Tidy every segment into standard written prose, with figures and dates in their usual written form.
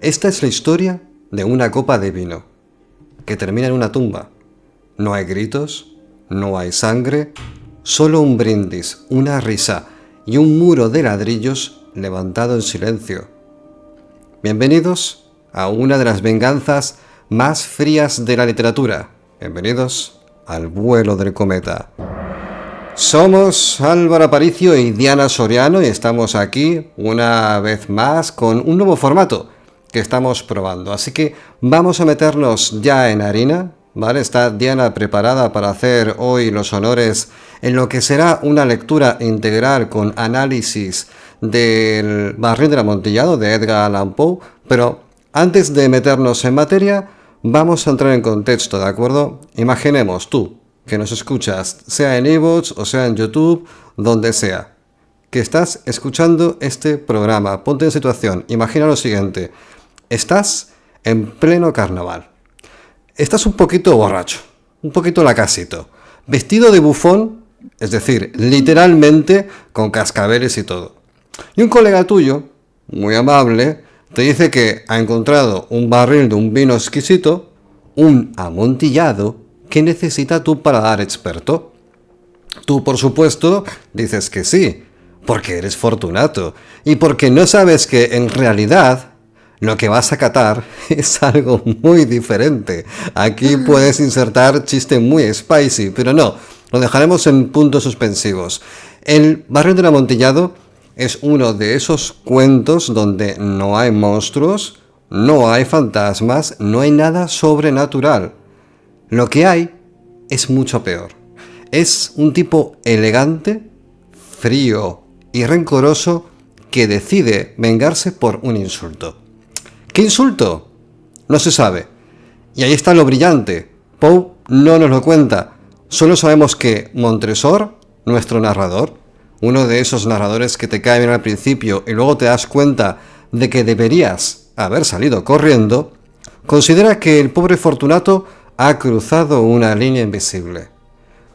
Esta es la historia de una copa de vino, que termina en una tumba. No hay gritos, no hay sangre, solo un brindis, una risa y un muro de ladrillos levantado en silencio. Bienvenidos a una de las venganzas más frías de la literatura. Bienvenidos al vuelo del cometa. Somos Álvaro Aparicio y Diana Soriano y estamos aquí una vez más con un nuevo formato que estamos probando. Así que vamos a meternos ya en harina, ¿vale? Está Diana preparada para hacer hoy los honores en lo que será una lectura integral con análisis del Barril del Amontillado de Edgar Allan Poe, pero antes de meternos en materia, vamos a entrar en contexto, ¿de acuerdo? Imaginemos tú que nos escuchas, sea en iVoox o sea en YouTube, donde sea, que estás escuchando este programa. Ponte en situación, imagina lo siguiente: estás en pleno carnaval, estás un poquito borracho, un poquito lacasito, vestido de bufón, es decir, literalmente con cascabeles y todo. Y un colega tuyo, muy amable, te dice que ha encontrado un barril de un vino exquisito, un amontillado, que necesita tu paladar experto. Tú, por supuesto, dices que sí, porque eres Fortunato y porque no sabes que en realidad lo que vas a catar es algo muy diferente. Aquí puedes insertar chiste muy spicy, pero no, lo dejaremos en puntos suspensivos. El Barril del Amontillado es uno de esos cuentos donde no hay monstruos, no hay fantasmas, no hay nada sobrenatural. Lo que hay es mucho peor. Es un tipo elegante, frío y rencoroso que decide vengarse por un insulto. ¿Qué insulto? No se sabe. Y ahí está lo brillante. Poe no nos lo cuenta. Solo sabemos que Montresor, nuestro narrador, uno de esos narradores que te cae bien al principio y luego te das cuenta de que deberías haber salido corriendo, considera que el pobre Fortunato ha cruzado una línea invisible.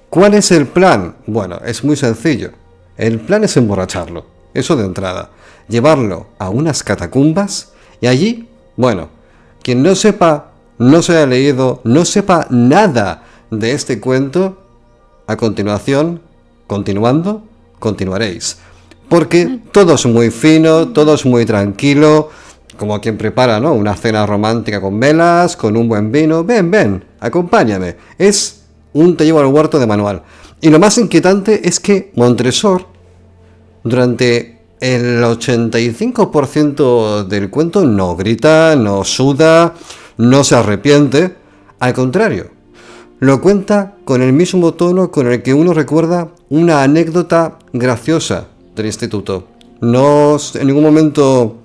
¿Cuál es el plan? Bueno, es muy sencillo. El plan es emborracharlo, eso de entrada. Llevarlo a unas catacumbas y allí, bueno, quien no sepa, no se haya leído, no sepa nada de este cuento, a continuación, continuaréis. Porque todo es muy fino, todo es muy tranquilo, como quien prepara, ¿no?, una cena romántica con velas, con un buen vino. Ven, acompáñame. Es un te llevo al huerto de manual. Y lo más inquietante es que Montresor, durante el 85% del cuento, no grita, no suda, no se arrepiente. Al contrario, lo cuenta con el mismo tono con el que uno recuerda una anécdota graciosa del instituto. No en ningún momento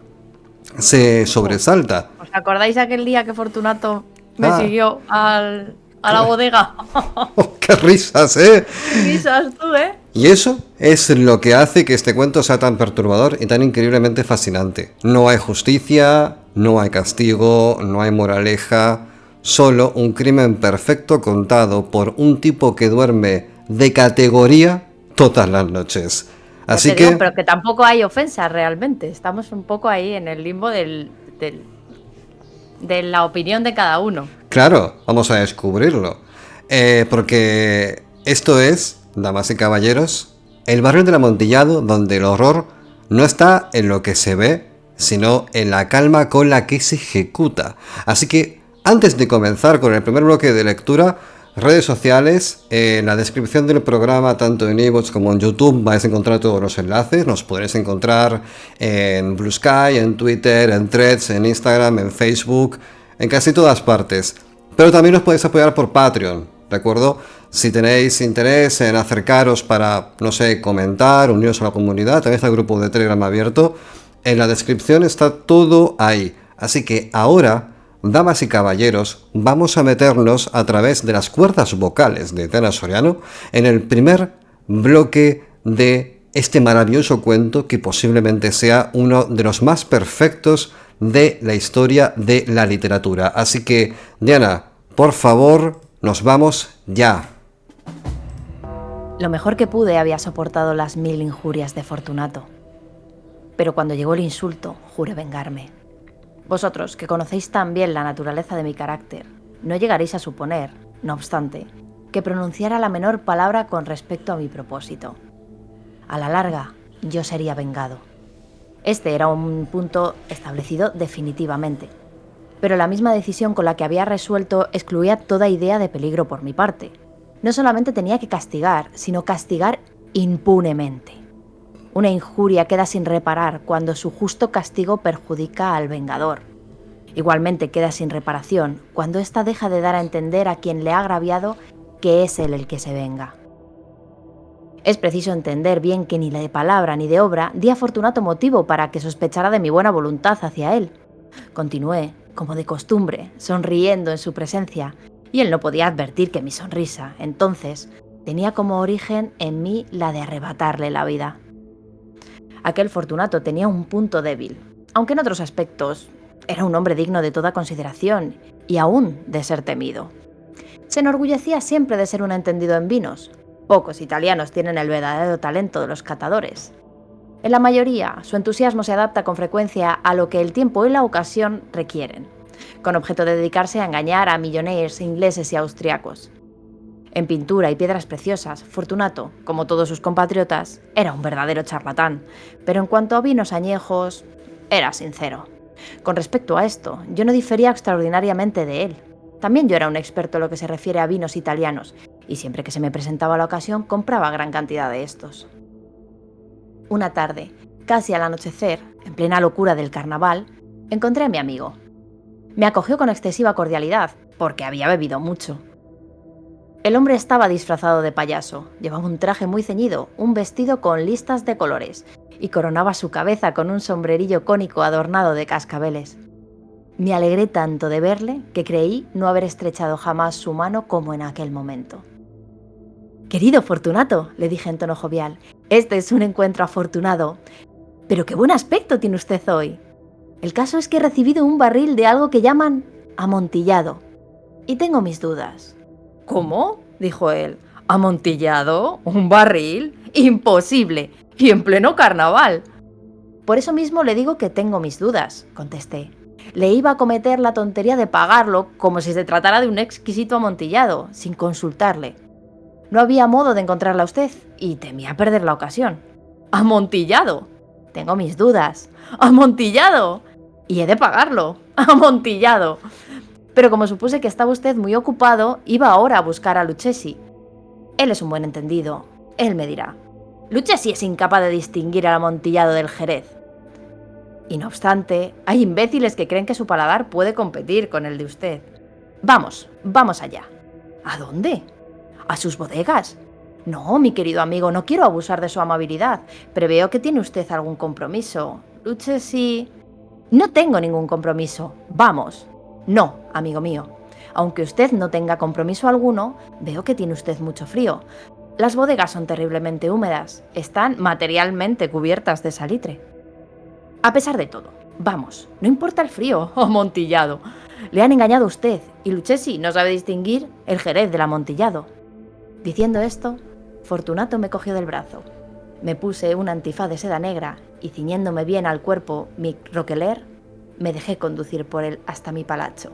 se sobresalta. ¿Os acordáis aquel día que Fortunato me siguió a la bodega? Oh, ¡qué risas, eh! ¡Qué risas tú, eh! Y eso es lo que hace que este cuento sea tan perturbador y tan increíblemente fascinante. No hay justicia, no hay castigo, no hay moraleja, solo un crimen perfecto contado por un tipo que duerme de categoría todas las noches. Así que... pero que tampoco hay ofensa realmente. Estamos un poco ahí en el limbo de la opinión de cada uno. Claro, vamos a descubrirlo. Porque esto es, damas y caballeros, el Barril del Amontillado, donde el horror no está en lo que se ve, sino en la calma con la que se ejecuta. Así que, antes de comenzar con el primer bloque de lectura, redes sociales, en la descripción del programa, tanto en iVoox como en YouTube, vais a encontrar todos los enlaces. Nos podréis encontrar en Blue Sky, en Twitter, en Threads, en Instagram, en Facebook, en casi todas partes. Pero también os podéis apoyar por Patreon, ¿de acuerdo? Si tenéis interés en acercaros para, no sé, comentar, uniros a la comunidad, también está el grupo de Telegram abierto. En la descripción está todo ahí. Así que ahora, damas y caballeros, vamos a meternos a través de las cuerdas vocales de Diana Soriano en el primer bloque de este maravilloso cuento que posiblemente sea uno de los más perfectos de la historia de la literatura. Así que, Diana, por favor, nos vamos ya. Lo mejor que pude había soportado las 1000 injurias de Fortunato. Pero cuando llegó el insulto, juré vengarme. Vosotros, que conocéis tan bien la naturaleza de mi carácter, no llegaréis a suponer, no obstante, que pronunciara la menor palabra con respecto a mi propósito. A la larga, yo sería vengado. Este era un punto establecido definitivamente, pero la misma decisión con la que había resuelto excluía toda idea de peligro por mi parte. No solamente tenía que castigar, sino castigar impunemente. Una injuria queda sin reparar cuando su justo castigo perjudica al vengador. Igualmente queda sin reparación cuando ésta deja de dar a entender a quien le ha agraviado que es él el que se venga. Es preciso entender bien que ni de palabra ni de obra di a Fortunato motivo para que sospechara de mi buena voluntad hacia él. Continué, como de costumbre, sonriendo en su presencia, y él no podía advertir que mi sonrisa, entonces, tenía como origen en mí la de arrebatarle la vida. Aquel Fortunato tenía un punto débil, aunque en otros aspectos era un hombre digno de toda consideración y aún de ser temido. Se enorgullecía siempre de ser un entendido en vinos. Pocos italianos tienen el verdadero talento de los catadores. En la mayoría, su entusiasmo se adapta con frecuencia a lo que el tiempo y la ocasión requieren, con objeto de dedicarse a engañar a millonarios ingleses y austriacos. En pintura y piedras preciosas, Fortunato, como todos sus compatriotas, era un verdadero charlatán, pero en cuanto a vinos añejos, era sincero. Con respecto a esto, yo no difería extraordinariamente de él. También yo era un experto en lo que se refiere a vinos italianos, y siempre que se me presentaba la ocasión, compraba gran cantidad de estos. Una tarde, casi al anochecer, en plena locura del carnaval, encontré a mi amigo. Me acogió con excesiva cordialidad, porque había bebido mucho. El hombre estaba disfrazado de payaso, llevaba un traje muy ceñido, un vestido con listas de colores, y coronaba su cabeza con un sombrerillo cónico adornado de cascabeles. Me alegré tanto de verle que creí no haber estrechado jamás su mano como en aquel momento. «Querido Fortunato», le dije en tono jovial, «este es un encuentro afortunado. Pero qué buen aspecto tiene usted hoy. El caso es que he recibido un barril de algo que llaman amontillado, y tengo mis dudas». «¿Cómo?», dijo él. «¿Amontillado? ¿Un barril? ¡Imposible! ¡Y en pleno carnaval!». «Por eso mismo le digo que tengo mis dudas», contesté. Le iba a cometer la tontería de pagarlo como si se tratara de un exquisito amontillado, sin consultarle. No había modo de encontrarla a usted y temía perder la ocasión. «¿Amontillado? Tengo mis dudas. ¡Amontillado! Y he de pagarlo. ¡Amontillado!». Pero como supuse que estaba usted muy ocupado, iba ahora a buscar a Lucchesi. Él es un buen entendido. Él me dirá. Lucchesi es incapaz de distinguir el amontillado del Jerez. Y no obstante, hay imbéciles que creen que su paladar puede competir con el de usted. Vamos allá. ¿A dónde? ¿A sus bodegas? No, mi querido amigo, no quiero abusar de su amabilidad. Preveo que tiene usted algún compromiso. Lucchesi... No tengo ningún compromiso. Vamos. No, amigo mío. Aunque usted no tenga compromiso alguno, veo que tiene usted mucho frío. Las bodegas son terriblemente húmedas. Están materialmente cubiertas de salitre. A pesar de todo, vamos, no importa el frío, amontillado. Le han engañado a usted, y Lucchesi no sabe distinguir el Jerez del amontillado. Diciendo esto, Fortunato me cogió del brazo. Me puse un antifaz de seda negra y, ciñéndome bien al cuerpo mi roqueler, me dejé conducir por él hasta mi palacio.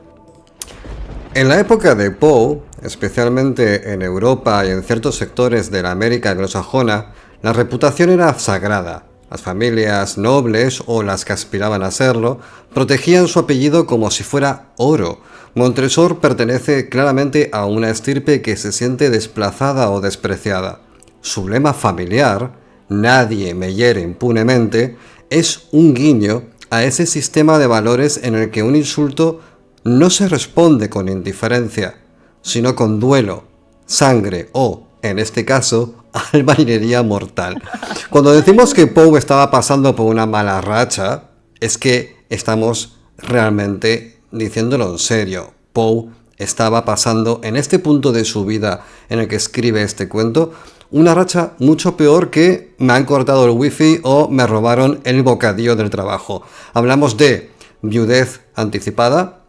En la época de Poe, especialmente en Europa y en ciertos sectores de la América anglosajona, la reputación era sagrada. Las familias nobles, o las que aspiraban a serlo, protegían su apellido como si fuera oro. Montresor pertenece claramente a una estirpe que se siente desplazada o despreciada. Su lema familiar, «Nadie me hiere impunemente», es un guiño a ese sistema de valores en el que un insulto no se responde con indiferencia, sino con duelo, sangre o, en este caso, albañilería mortal. Cuando decimos que Poe estaba pasando por una mala racha, es que estamos realmente diciéndolo en serio. Poe estaba pasando en este punto de su vida en el que escribe este cuento una racha mucho peor que me han cortado el wifi o me robaron el bocadillo del trabajo. Hablamos de viudez anticipada,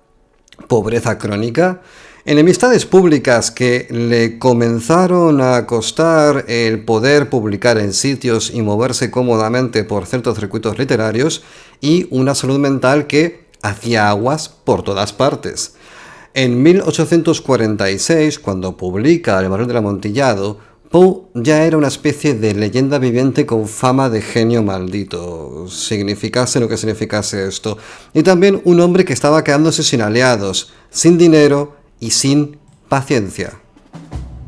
pobreza crónica, enemistades públicas que le comenzaron a costar el poder publicar en sitios y moverse cómodamente por ciertos circuitos literarios, y una salud mental que hacía aguas por todas partes. En 1846, cuando publica El barril del amontillado, Poe ya era una especie de leyenda viviente con fama de genio maldito, significase lo que significase esto, y también un hombre que estaba quedándose sin aliados, sin dinero y sin paciencia.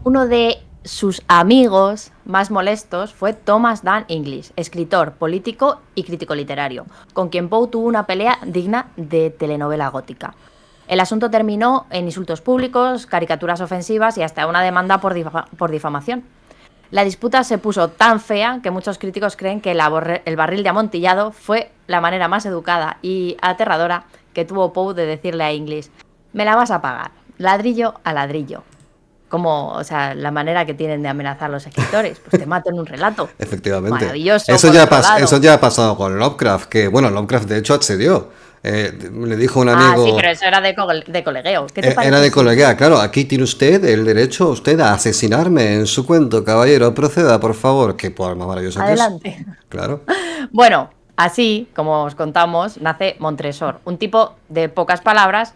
Uno de sus amigos más molestos fue Thomas Dunn English, escritor, político y crítico literario, con quien Poe tuvo una pelea digna de telenovela gótica. El asunto terminó en insultos públicos, caricaturas ofensivas y hasta una demanda por difamación. La disputa se puso tan fea que muchos críticos creen que el barril de amontillado fue la manera más educada y aterradora que tuvo Poe de decirle a English: me la vas a pagar, ladrillo a ladrillo. Como, o sea, la manera que tienen de amenazar los escritores, pues te mato en un relato. Efectivamente. Maravilloso. Eso ya ha pasado con Lovecraft, que bueno, Lovecraft de hecho accedió. Le dijo a un amigo... sí, pero eso era de colegueo. ¿Qué te parece? Era de colegueo, claro. Aquí tiene usted el derecho a asesinarme en su cuento, caballero. Proceda, por favor. Qué poema maravilloso. Adelante. Claro. Bueno, así, como os contamos, nace Montresor, un tipo de pocas palabras,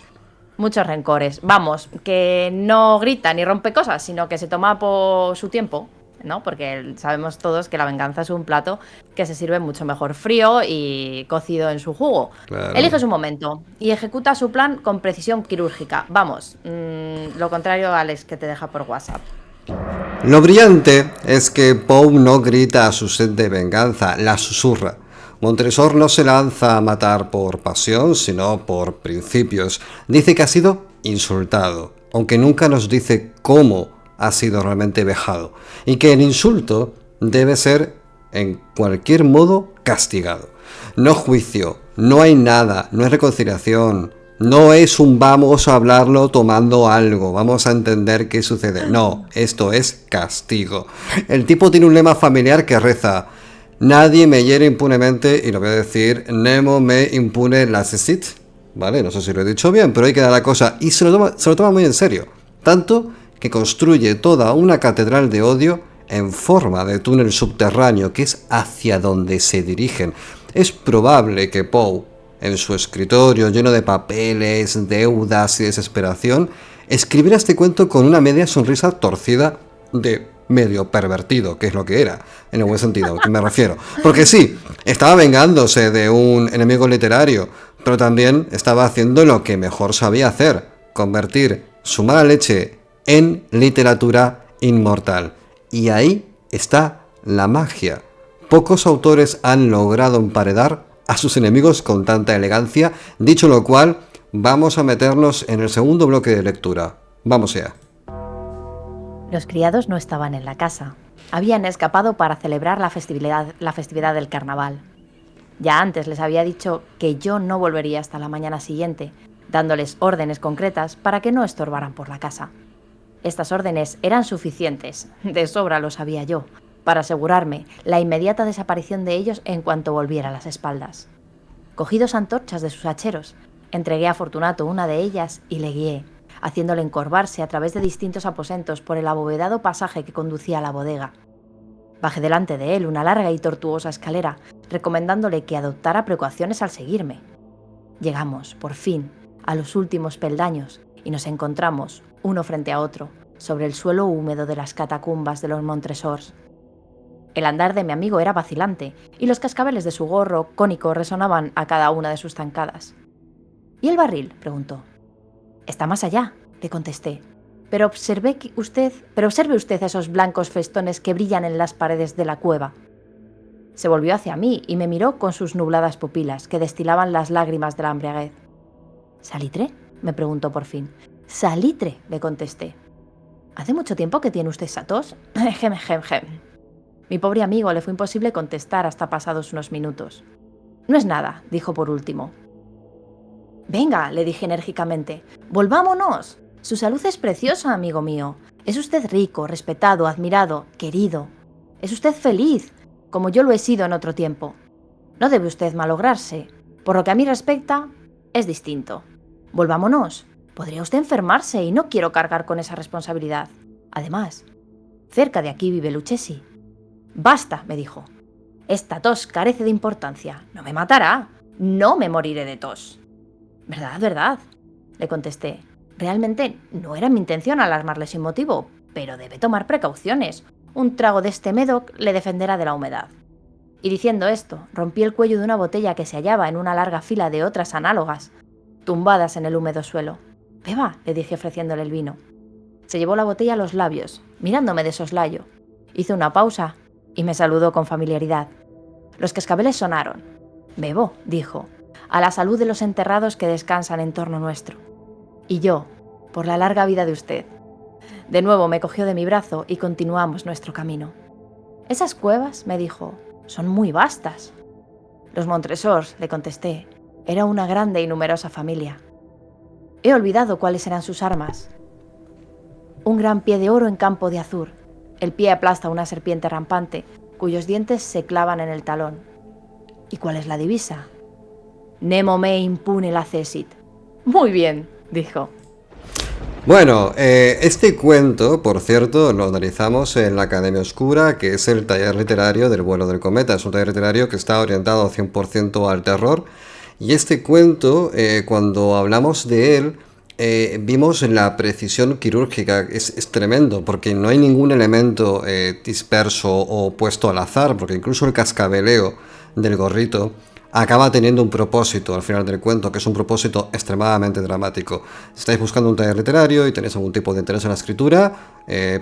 muchos rencores. Vamos, que no grita ni rompe cosas, sino que se toma por su tiempo, ¿no? Porque sabemos todos que la venganza es un plato que se sirve mucho mejor frío y cocido en su jugo. Claro. Elige su momento y ejecuta su plan con precisión quirúrgica. Vamos, lo contrario a Alex, que te deja por WhatsApp. Lo brillante es que Poe no grita a su sed de venganza, la susurra. Montresor no se lanza a matar por pasión, sino por principios. Dice que ha sido insultado, aunque nunca nos dice cómo ha sido realmente vejado, y que el insulto debe ser, en cualquier modo, castigado. No juicio, no hay nada, no es reconciliación, no es un vamos a hablarlo tomando algo, vamos a entender qué sucede. No, esto es castigo. El tipo tiene un lema familiar que reza: nadie me hiere impunemente, y lo voy a decir, nemo me impune lacessit. Vale, no sé si lo he dicho bien, pero ahí queda la cosa. Y se lo toma muy en serio. Tanto que construye toda una catedral de odio en forma de túnel subterráneo, que es hacia donde se dirigen. Es probable que Poe, en su escritorio lleno de papeles, deudas y desesperación, escribiera este cuento con una media sonrisa torcida de medio pervertido, que es lo que era, en el buen sentido, que me refiero. Porque sí, estaba vengándose de un enemigo literario, pero también estaba haciendo lo que mejor sabía hacer: convertir su mala leche en literatura inmortal. Y ahí está la magia. Pocos autores han logrado emparedar a sus enemigos con tanta elegancia. Dicho lo cual, vamos a meternos en el segundo bloque de lectura. Vamos allá. Los criados no estaban en la casa. Habían escapado para celebrar la festividad del carnaval. Ya antes les había dicho que yo no volvería hasta la mañana siguiente, dándoles órdenes concretas para que no estorbaran por la casa. Estas órdenes eran suficientes, de sobra lo sabía yo, para asegurarme la inmediata desaparición de ellos en cuanto volviera a las espaldas. Cogí 2 antorchas de sus hacheros, entregué a Fortunato una de ellas y le guié, haciéndole encorvarse a través de distintos aposentos por el abovedado pasaje que conducía a la bodega. Bajé delante de él una larga y tortuosa escalera, recomendándole que adoptara precauciones al seguirme. Llegamos, por fin, a los últimos peldaños y nos encontramos, uno frente a otro, sobre el suelo húmedo de las catacumbas de los Montresors. El andar de mi amigo era vacilante y los cascabeles de su gorro cónico resonaban a cada una de sus zancadas. ¿Y el barril?, preguntó. Está más allá, le contesté, pero observe usted esos blancos festones que brillan en las paredes de la cueva. Se volvió hacia mí y me miró con sus nubladas pupilas que destilaban las lágrimas de la embriaguez. ¿Salitre?, me preguntó por fin. «Salitre», le contesté. «¿Hace mucho tiempo que tiene usted esa tos?» «Jem, jem, jem». Mi pobre amigo le fue imposible contestar hasta pasados unos minutos. «No es nada», dijo por último. «Venga», le dije enérgicamente, «volvámonos. Su salud es preciosa, amigo mío. Es usted rico, respetado, admirado, querido. Es usted feliz, como yo lo he sido en otro tiempo. No debe usted malograrse. Por lo que a mí respecta, es distinto. Volvámonos. Podría usted enfermarse y no quiero cargar con esa responsabilidad. Además, cerca de aquí vive Lucchesi». «Basta», me dijo. «Esta tos carece de importancia. No me matará. No me moriré de tos». Verdad, verdad, le contesté. Realmente no era mi intención alarmarle sin motivo, pero debe tomar precauciones. Un trago de este Medoc le defenderá de la humedad. Y diciendo esto, rompí el cuello de una botella que se hallaba en una larga fila de otras análogas, tumbadas en el húmedo suelo. «Beba», le dije ofreciéndole el vino. Se llevó la botella a los labios, mirándome de soslayo. Hizo una pausa y me saludó con familiaridad. Los cascabeles sonaron. «Bebo», dijo, «a la salud de los enterrados que descansan en torno nuestro. Y yo, por la larga vida de usted». De nuevo me cogió de mi brazo y continuamos nuestro camino. «Esas cuevas», me dijo, «son muy vastas». «Los Montresors», le contesté, «era una grande y numerosa familia». He olvidado cuáles eran sus armas. Un gran pie de oro en campo de azur. El pie aplasta una serpiente rampante, cuyos dientes se clavan en el talón. ¿Y cuál es la divisa? «Nemo me impune lacessit». «Muy bien», dijo. Bueno, este cuento, por cierto, lo analizamos en la Academia Oscura, que es el taller literario del vuelo del cometa. Es un taller literario que está orientado 100% al terror. Y este cuento, cuando hablamos de él, vimos la precisión quirúrgica. Es tremendo, porque no hay ningún elemento disperso o puesto al azar, porque incluso el cascabeleo del gorrito acaba teniendo un propósito al final del cuento, que es un propósito extremadamente dramático. Si estáis buscando un taller literario y tenéis algún tipo de interés en la escritura,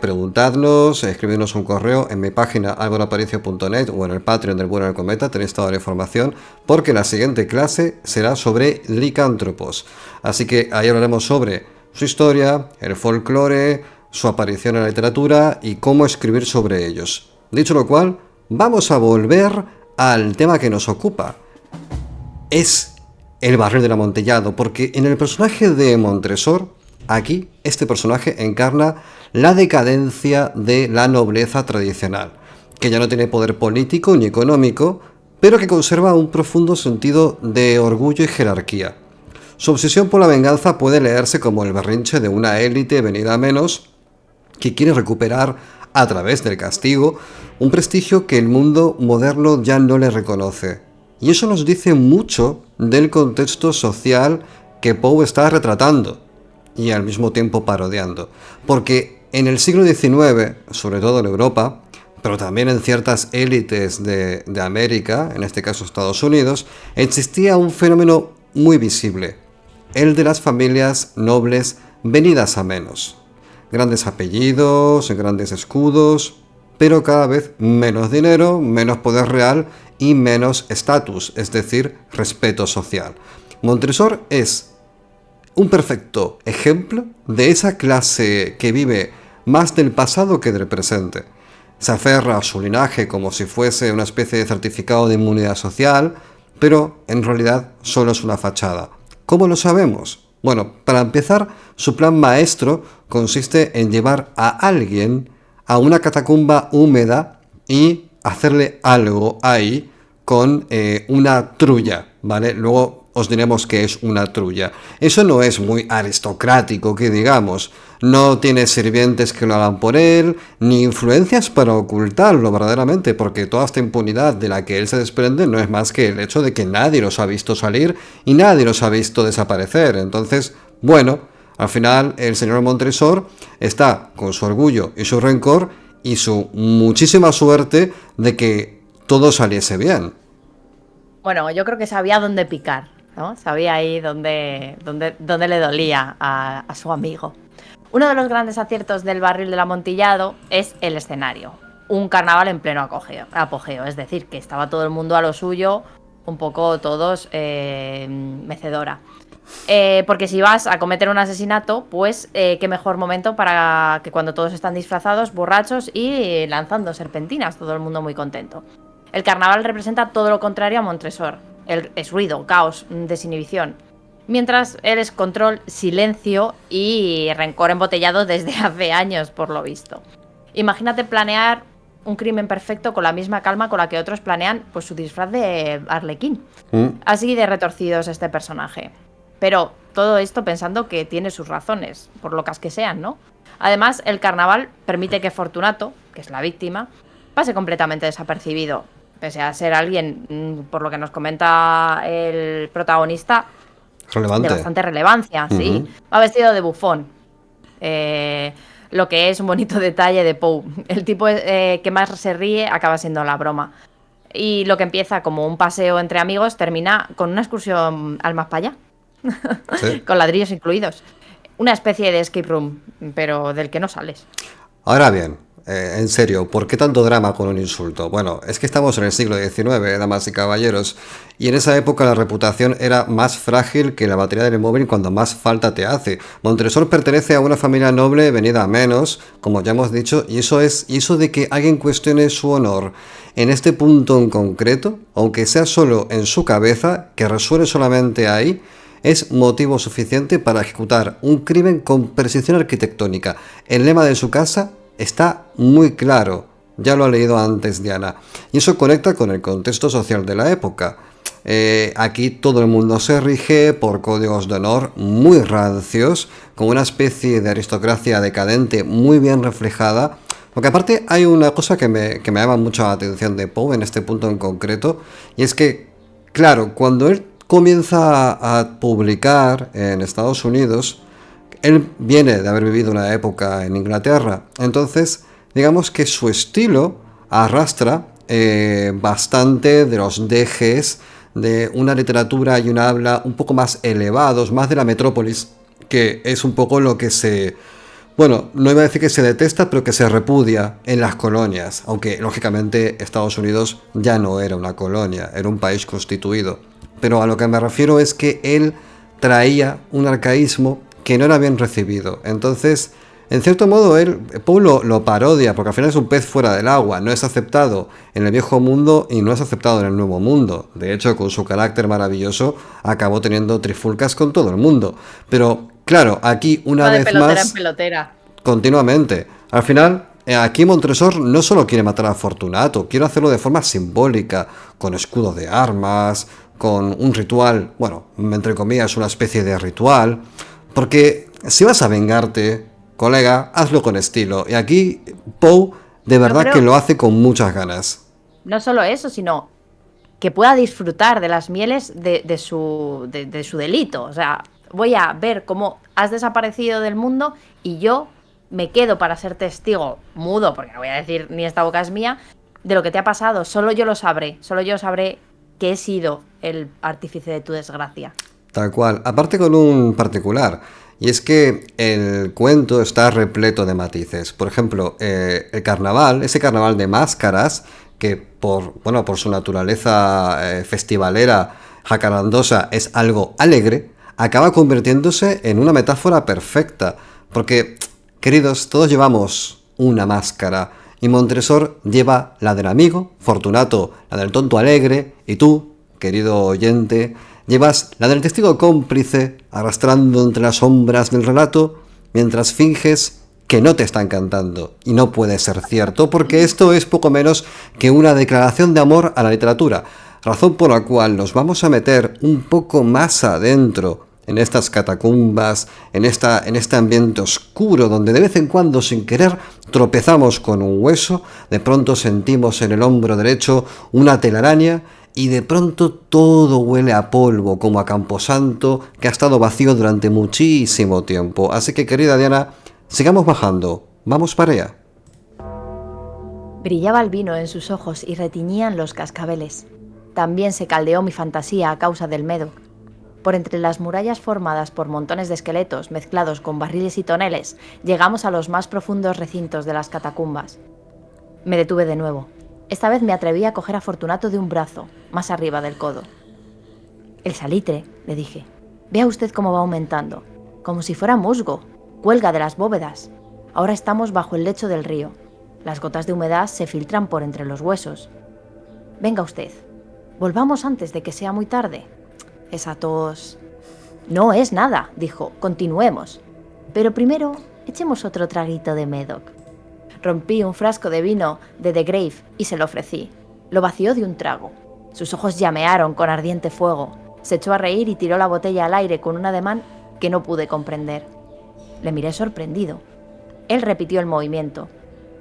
preguntadnos, escribidnos un correo en mi página alvaraparicio.net o en el Patreon del Vuelo del Cometa, tenéis toda la información, porque la siguiente clase será sobre licántropos. Así que ahí hablaremos sobre su historia, el folclore, su aparición en la literatura y cómo escribir sobre ellos. Dicho lo cual, vamos a volver al tema que nos ocupa. Es el barril del amontillado, porque en el personaje de Montresor, aquí, este personaje encarna la decadencia de la nobleza tradicional, que ya no tiene poder político ni económico, pero que conserva un profundo sentido de orgullo y jerarquía. Su obsesión por la venganza puede leerse como el berrinche de una élite venida a menos, que quiere recuperar, a través del castigo, un prestigio que el mundo moderno ya no le reconoce. Y eso nos dice mucho del contexto social que Poe está retratando y al mismo tiempo parodiando. Porque en el siglo XIX, sobre todo en Europa, pero también en ciertas élites de América, en este caso Estados Unidos, existía un fenómeno muy visible, el de las familias nobles venidas a menos. Grandes apellidos, grandes escudos, pero cada vez menos dinero, menos poder real y menos estatus, es decir, respeto social. Montresor es un perfecto ejemplo de esa clase que vive más del pasado que del presente. Se aferra a su linaje como si fuese una especie de certificado de inmunidad social, pero en realidad solo es una fachada. ¿Cómo lo sabemos? Bueno, para empezar, su plan maestro consiste en llevar a alguien a una catacumba húmeda y hacerle algo ahí con una trulla, ¿vale? Luego os diremos que es una trulla. Eso no es muy aristocrático, que digamos. No tiene sirvientes que lo hagan por él, ni influencias para ocultarlo verdaderamente, porque toda esta impunidad de la que él se desprende no es más que el hecho de que nadie los ha visto salir y nadie los ha visto desaparecer. Entonces, bueno, al final el señor Montresor está con su orgullo y su rencor y su muchísima suerte de que todo saliese bien. Bueno, yo creo que sabía dónde picar, ¿no? Sabía ahí dónde le dolía a su amigo. Uno de los grandes aciertos del barril del amontillado es el escenario. Un carnaval en pleno apogeo, es decir, que estaba todo el mundo a lo suyo, un poco todos mecedora. Porque si vas a cometer un asesinato, pues qué mejor momento para que cuando todos están disfrazados, borrachos y lanzando serpentinas, todo el mundo muy contento. El carnaval representa todo lo contrario a Montresor. Es ruido, caos, desinhibición. Mientras él es control, silencio y rencor embotellado desde hace años, por lo visto. Imagínate planear un crimen perfecto con la misma calma con la que otros planean pues, su disfraz de Arlequín. Así de retorcido es este personaje. Pero todo esto pensando que tiene sus razones, por locas que sean, ¿no? Además, el carnaval permite que Fortunato, que es la víctima, pase completamente desapercibido. Pese a ser alguien, por lo que nos comenta el protagonista, Relevante. de bastante relevancia, sí. Va vestido de bufón. Lo que es un bonito detalle de Poe. El tipo que más se ríe acaba siendo la broma. Y lo que empieza como un paseo entre amigos termina con una excursión al más para allá. Sí. Con ladrillos incluidos. Una especie de escape room, pero del que no sales. Ahora bien, en serio, ¿por qué tanto drama con un insulto? Bueno, es que estamos en el siglo XIX, damas y caballeros, y en esa época la reputación era más frágil que la batería del móvil cuando más falta te hace. Montresor pertenece a una familia noble venida a menos, como ya hemos dicho, y eso de que alguien cuestione su honor en este punto en concreto, aunque sea solo en su cabeza, que resuene solamente ahí, es motivo suficiente para ejecutar un crimen con precisión arquitectónica. El lema de su casa está muy claro, ya lo ha leído antes Diana, y eso conecta con el contexto social de la época. Aquí todo el mundo se rige por códigos de honor muy rancios, con una especie de aristocracia decadente muy bien reflejada. Porque aparte hay una cosa que me llama mucho la atención de Poe en este punto en concreto, y es que, claro, cuando él comienza a publicar en Estados Unidos, él viene de haber vivido una época en Inglaterra, entonces digamos que su estilo arrastra bastante de los dejes de una literatura y una habla un poco más elevados, más de la metrópolis, que es un poco lo que se... Bueno, no iba a decir que se detesta, pero que se repudia en las colonias, aunque lógicamente Estados Unidos ya no era una colonia, era un país constituido. Pero a lo que me refiero es que él traía un arcaísmo que no era bien recibido. Entonces, en cierto modo, Poe lo parodia, porque al final es un pez fuera del agua, no es aceptado en el viejo mundo y no es aceptado en el nuevo mundo. De hecho, con su carácter maravilloso, acabó teniendo trifulcas con todo el mundo. Pero, claro, aquí una vez pelotera más... en pelotera. Continuamente. Al final, aquí Montresor no solo quiere matar a Fortunato, quiere hacerlo de forma simbólica, con escudo de armas, con un ritual, bueno, entre comillas, una especie de ritual, porque si vas a vengarte, colega, hazlo con estilo. Y aquí Poe de verdad que lo hace con muchas ganas. No solo eso, sino que pueda disfrutar de las mieles de su delito. O sea, voy a ver cómo has desaparecido del mundo y yo me quedo para ser testigo mudo, porque no voy a decir ni esta boca es mía, de lo que te ha pasado. Solo yo sabré que he sido el artífice de tu desgracia. Tal cual. Aparte con un particular. Y es que el cuento está repleto de matices. Por ejemplo, el carnaval, ese carnaval de máscaras, que por su naturaleza festivalera, jacarandosa, es algo alegre, acaba convirtiéndose en una metáfora perfecta. Porque, queridos, todos llevamos una máscara. Y Montresor lleva la del amigo, Fortunato la del tonto alegre, y tú, querido oyente, llevas la del testigo cómplice, arrastrando entre las sombras del relato, mientras finges que no te están cantando. Y no puede ser cierto, porque esto es poco menos que una declaración de amor a la literatura, razón por la cual nos vamos a meter un poco más adentro en estas catacumbas, en este ambiente oscuro, donde de vez en cuando, sin querer, tropezamos con un hueso, de pronto sentimos en el hombro derecho una telaraña, y de pronto todo huele a polvo, como a camposanto que ha estado vacío durante muchísimo tiempo. Así que, querida Diana, sigamos bajando. Vamos para allá. Brillaba el vino en sus ojos y retiñían los cascabeles. También se caldeó mi fantasía a causa del Médoc. Por entre las murallas formadas por montones de esqueletos mezclados con barriles y toneles, llegamos a los más profundos recintos de las catacumbas. Me detuve de nuevo. Esta vez me atreví a coger a Fortunato de un brazo, más arriba del codo. El salitre, le dije. Vea usted cómo va aumentando, como si fuera musgo. Cuelga de las bóvedas. Ahora estamos bajo el lecho del río. Las gotas de humedad se filtran por entre los huesos. Venga usted. Volvamos antes de que sea muy tarde. Esa tos... No es nada, dijo. Continuemos. Pero primero, echemos otro traguito de Médoc. Rompí un frasco de vino de The Grave y se lo ofrecí. Lo vació de un trago. Sus ojos llamearon con ardiente fuego. Se echó a reír y tiró la botella al aire con un ademán que no pude comprender. Le miré sorprendido. Él repitió el movimiento.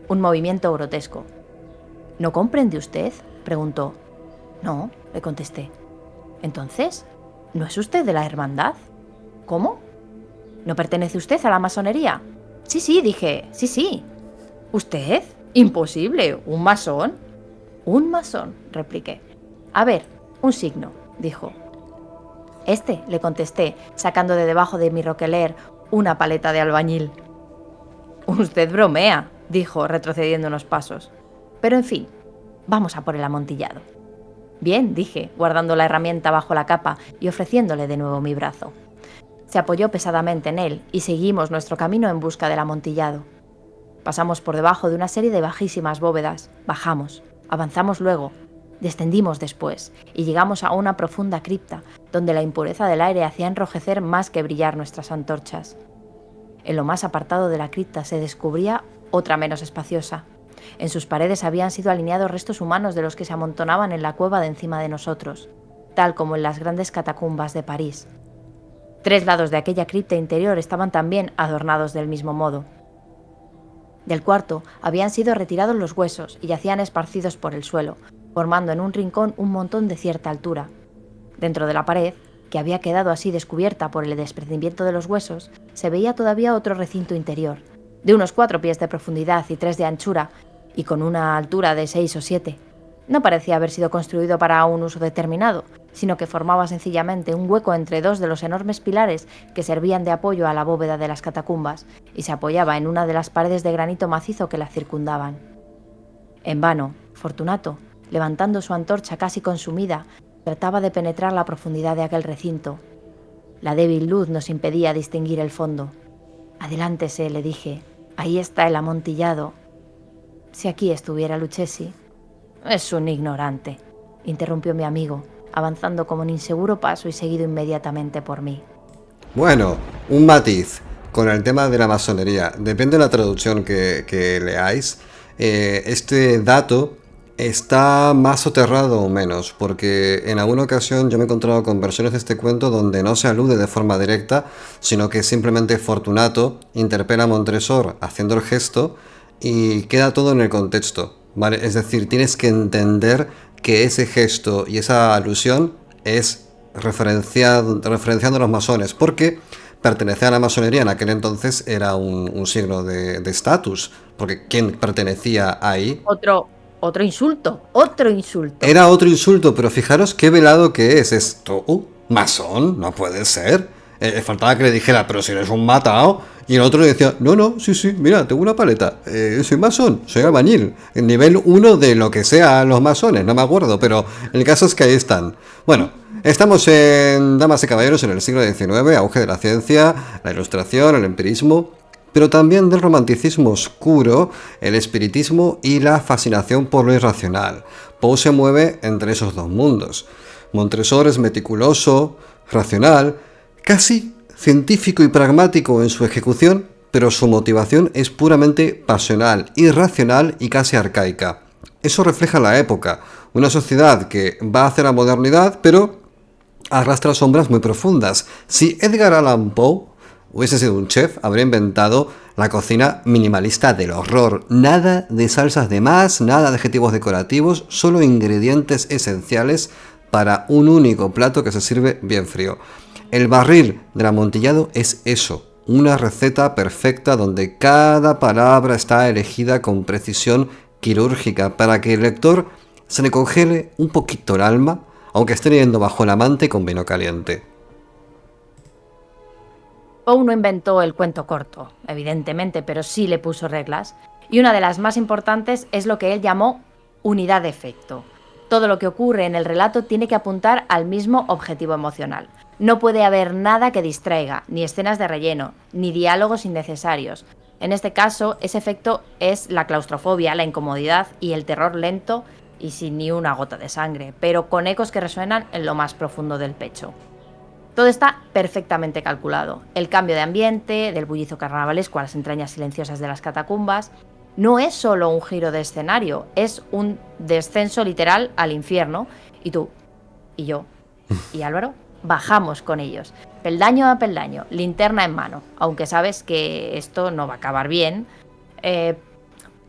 Un movimiento grotesco. ¿No comprende usted?, preguntó. No, le contesté. ¿Entonces? ¿No es usted de la hermandad? ¿Cómo? ¿No pertenece usted a la masonería? Sí, dije, sí. ¿Usted? Imposible, ¿un masón? Un masón, repliqué. A ver, un signo, dijo. Le contesté, sacando de debajo de mi roqueler una paleta de albañil. Usted bromea, dijo, retrocediendo unos pasos. Pero en fin, vamos a por el amontillado. Bien, dije, guardando la herramienta bajo la capa y ofreciéndole de nuevo mi brazo. Se apoyó pesadamente en él y seguimos nuestro camino en busca del amontillado. Pasamos por debajo de una serie de bajísimas bóvedas, bajamos, avanzamos luego, descendimos después y llegamos a una profunda cripta donde la impureza del aire hacía enrojecer más que brillar nuestras antorchas. En lo más apartado de la cripta se descubría otra menos espaciosa. En sus paredes habían sido alineados restos humanos de los que se amontonaban en la cueva de encima de nosotros, tal como en las grandes catacumbas de París. 3 lados de aquella cripta interior estaban también adornados del mismo modo. Del cuarto habían sido retirados los huesos y yacían esparcidos por el suelo, formando en un rincón un montón de cierta altura. Dentro de la pared, que había quedado así descubierta por el desprendimiento de los huesos, se veía todavía otro recinto interior, de unos 4 pies de profundidad y 3 de anchura, y con una altura de 6 o 7. No parecía haber sido construido para un uso determinado, sino que formaba sencillamente un hueco entre 2 de los enormes pilares que servían de apoyo a la bóveda de las catacumbas, y se apoyaba en una de las paredes de granito macizo que la circundaban. En vano, Fortunato, levantando su antorcha casi consumida, trataba de penetrar la profundidad de aquel recinto. La débil luz nos impedía distinguir el fondo. «Adelántese», le dije. «Ahí está el amontillado». «Si aquí estuviera Lucchesi». «Es un ignorante», interrumpió mi amigo, avanzando como en inseguro paso y seguido inmediatamente por mí. Bueno, un matiz con el tema de la masonería. Depende de la traducción que leáis. Este dato está más soterrado o menos, porque en alguna ocasión yo me he encontrado con versiones de este cuento donde no se alude de forma directa, sino que simplemente Fortunato interpela a Montresor haciendo el gesto y queda todo en el contexto, ¿vale? Es decir, tienes que entender que ese gesto y esa alusión es referenciando a los masones, porque pertenecer a la masonería en aquel entonces era un signo de estatus, porque quien pertenecía ahí... Otro insulto. Era otro insulto, pero fijaros qué velado que es. Es tú, masón, no puede ser. Faltaba que le dijera, pero si eres un matao. Y el otro le decía, no, sí, mira, tengo una paleta. Soy masón, soy albañil. El nivel 1 de lo que sea los masones, no me acuerdo, pero el caso es que ahí están. Bueno, estamos en Damas y Caballeros en el siglo XIX, auge de la ciencia, la ilustración, el empirismo, pero también del romanticismo oscuro, el espiritismo y la fascinación por lo irracional. Poe se mueve entre esos dos mundos. Montresor es meticuloso, racional, casi científico y pragmático en su ejecución, pero su motivación es puramente pasional, irracional y casi arcaica. Eso refleja la época, una sociedad que va hacia la modernidad, pero arrastra sombras muy profundas. Si Edgar Allan Poe hubiese sido un chef, habría inventado la cocina minimalista del horror. Nada de salsas de más, nada de adjetivos decorativos, solo ingredientes esenciales para un único plato que se sirve bien frío. El barril del amontillado es eso, una receta perfecta donde cada palabra está elegida con precisión quirúrgica para que el lector se le congele un poquito el alma, aunque esté leyendo bajo la manta y con vino caliente. Poe no inventó el cuento corto, evidentemente, pero sí le puso reglas, y una de las más importantes es lo que él llamó unidad de efecto. Todo lo que ocurre en el relato tiene que apuntar al mismo objetivo emocional. No puede haber nada que distraiga, ni escenas de relleno, ni diálogos innecesarios. En este caso, ese efecto es la claustrofobia, la incomodidad y el terror lento y sin ni una gota de sangre, pero con ecos que resuenan en lo más profundo del pecho. Todo está perfectamente calculado. El cambio de ambiente, del bullicio carnavalesco a las entrañas silenciosas de las catacumbas, no es solo un giro de escenario, es un descenso literal al infierno. Y tú, y yo, y Álvaro, bajamos con ellos, peldaño a peldaño, linterna en mano. Aunque sabes que esto no va a acabar bien,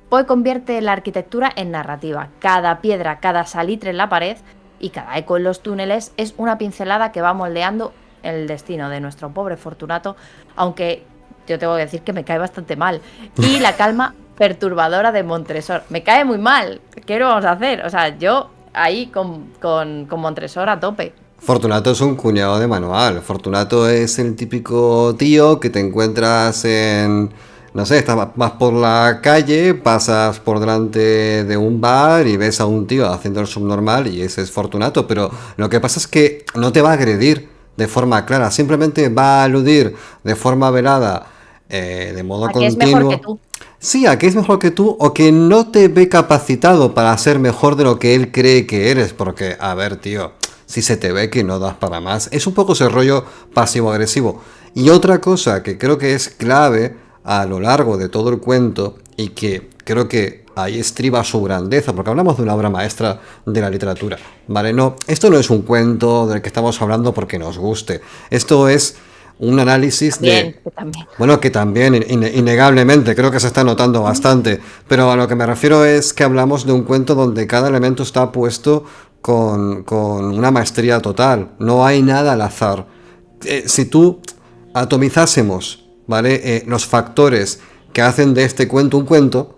Poe convierte la arquitectura en narrativa. Cada piedra, cada salitre en la pared y cada eco en los túneles es una pincelada que va moldeando el destino de nuestro pobre Fortunato, aunque yo tengo que decir que me cae bastante mal. Y la calma perturbadora de Montresor. Me cae muy mal. ¿Qué le vamos a hacer? O sea, yo ahí con Montresor a tope. Fortunato es un cuñado de manual. Fortunato es el típico tío que te encuentras en... No sé, vas por la calle, pasas por delante de un bar y ves a un tío haciendo el subnormal y ese es Fortunato. Pero lo que pasa es que no te va a agredir de forma clara, simplemente va a aludir de forma velada, de modo ¿A que es continuo. mejor que tú? Sí, a que es mejor que tú o que no te ve capacitado para ser mejor de lo que él cree que eres. Porque, a ver, tío, si se te ve que no das para más. Es un poco ese rollo pasivo-agresivo. Y otra cosa que creo que es clave a lo largo de todo el cuento y que creo que ahí estriba su grandeza, porque hablamos de una obra maestra de la literatura, ¿vale? No, esto no es un cuento del que estamos hablando porque nos guste. Esto es un análisis También. Bueno, que también, innegablemente, creo que se está notando bastante, pero a lo que me refiero es que hablamos de un cuento donde cada elemento está puesto con una maestría total, no hay nada al azar. Si tú atomizásemos, ¿vale? Los factores que hacen de este cuento un cuento,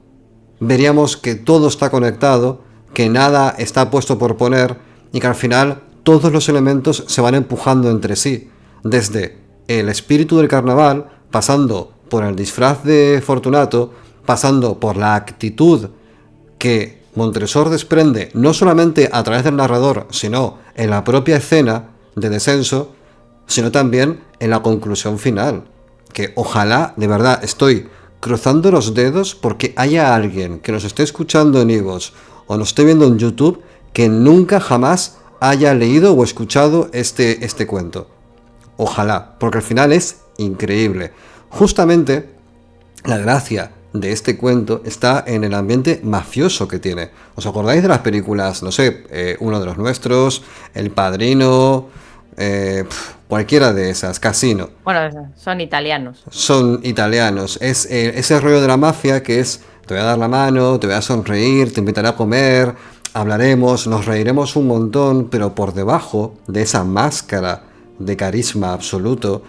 veríamos que todo está conectado, que nada está puesto por poner y que al final todos los elementos se van empujando entre sí, desde el espíritu del carnaval, pasando por el disfraz de Fortunato, pasando por la actitud que Montresor desprende no solamente a través del narrador, sino en la propia escena de descenso, sino también en la conclusión final, que ojalá, de verdad, estoy cruzando los dedos porque haya alguien que nos esté escuchando en iVoox o nos esté viendo en YouTube que nunca jamás haya leído o escuchado este cuento. Ojalá, porque al final es increíble. Justamente la gracia de este cuento está en el ambiente mafioso que tiene. ¿Os acordáis de las películas, no sé, Uno de los Nuestros, El Padrino, cualquiera de esas, Casino? Bueno, son italianos. Son italianos. Es ese rollo de la mafia que es, te voy a dar la mano, te voy a sonreír, te invitaré a comer, hablaremos, nos reiremos un montón, pero por debajo de esa máscara de carisma absoluto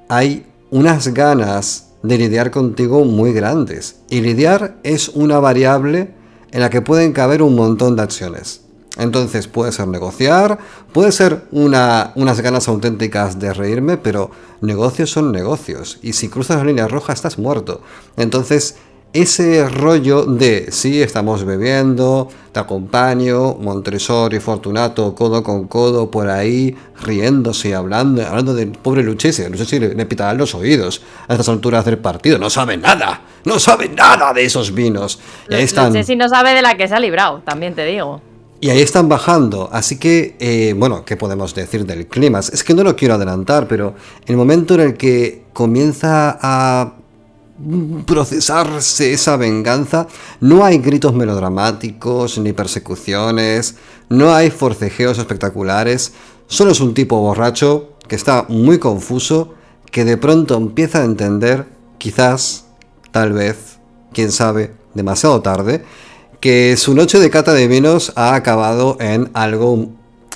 hay unas ganas de lidiar contigo muy grandes, y lidiar es una variable en la que pueden caber un montón de acciones. Entonces puede ser negociar, puede ser unas ganas auténticas de reírme, pero negocios son negocios y si cruzas la línea roja estás muerto. Entonces ese rollo de sí, estamos bebiendo, te acompaño, Montresor y Fortunato codo con codo por ahí, riéndose y hablando del pobre Lucchesi. Lucchesi le pitarán los oídos a estas alturas del partido. No sabe nada de esos vinos. Y ahí están. Lucchesi no sabe de la que se ha librado, también te digo. Y ahí están bajando, así que, bueno, ¿qué podemos decir del clímax? Es que no lo quiero adelantar, pero el momento en el que comienza a procesarse esa venganza, no hay gritos melodramáticos ni persecuciones, no hay forcejeos espectaculares, solo es un tipo borracho que está muy confuso, que de pronto empieza a entender, quizás, tal vez, quién sabe, demasiado tarde, que su noche de cata de vinos ha acabado en algo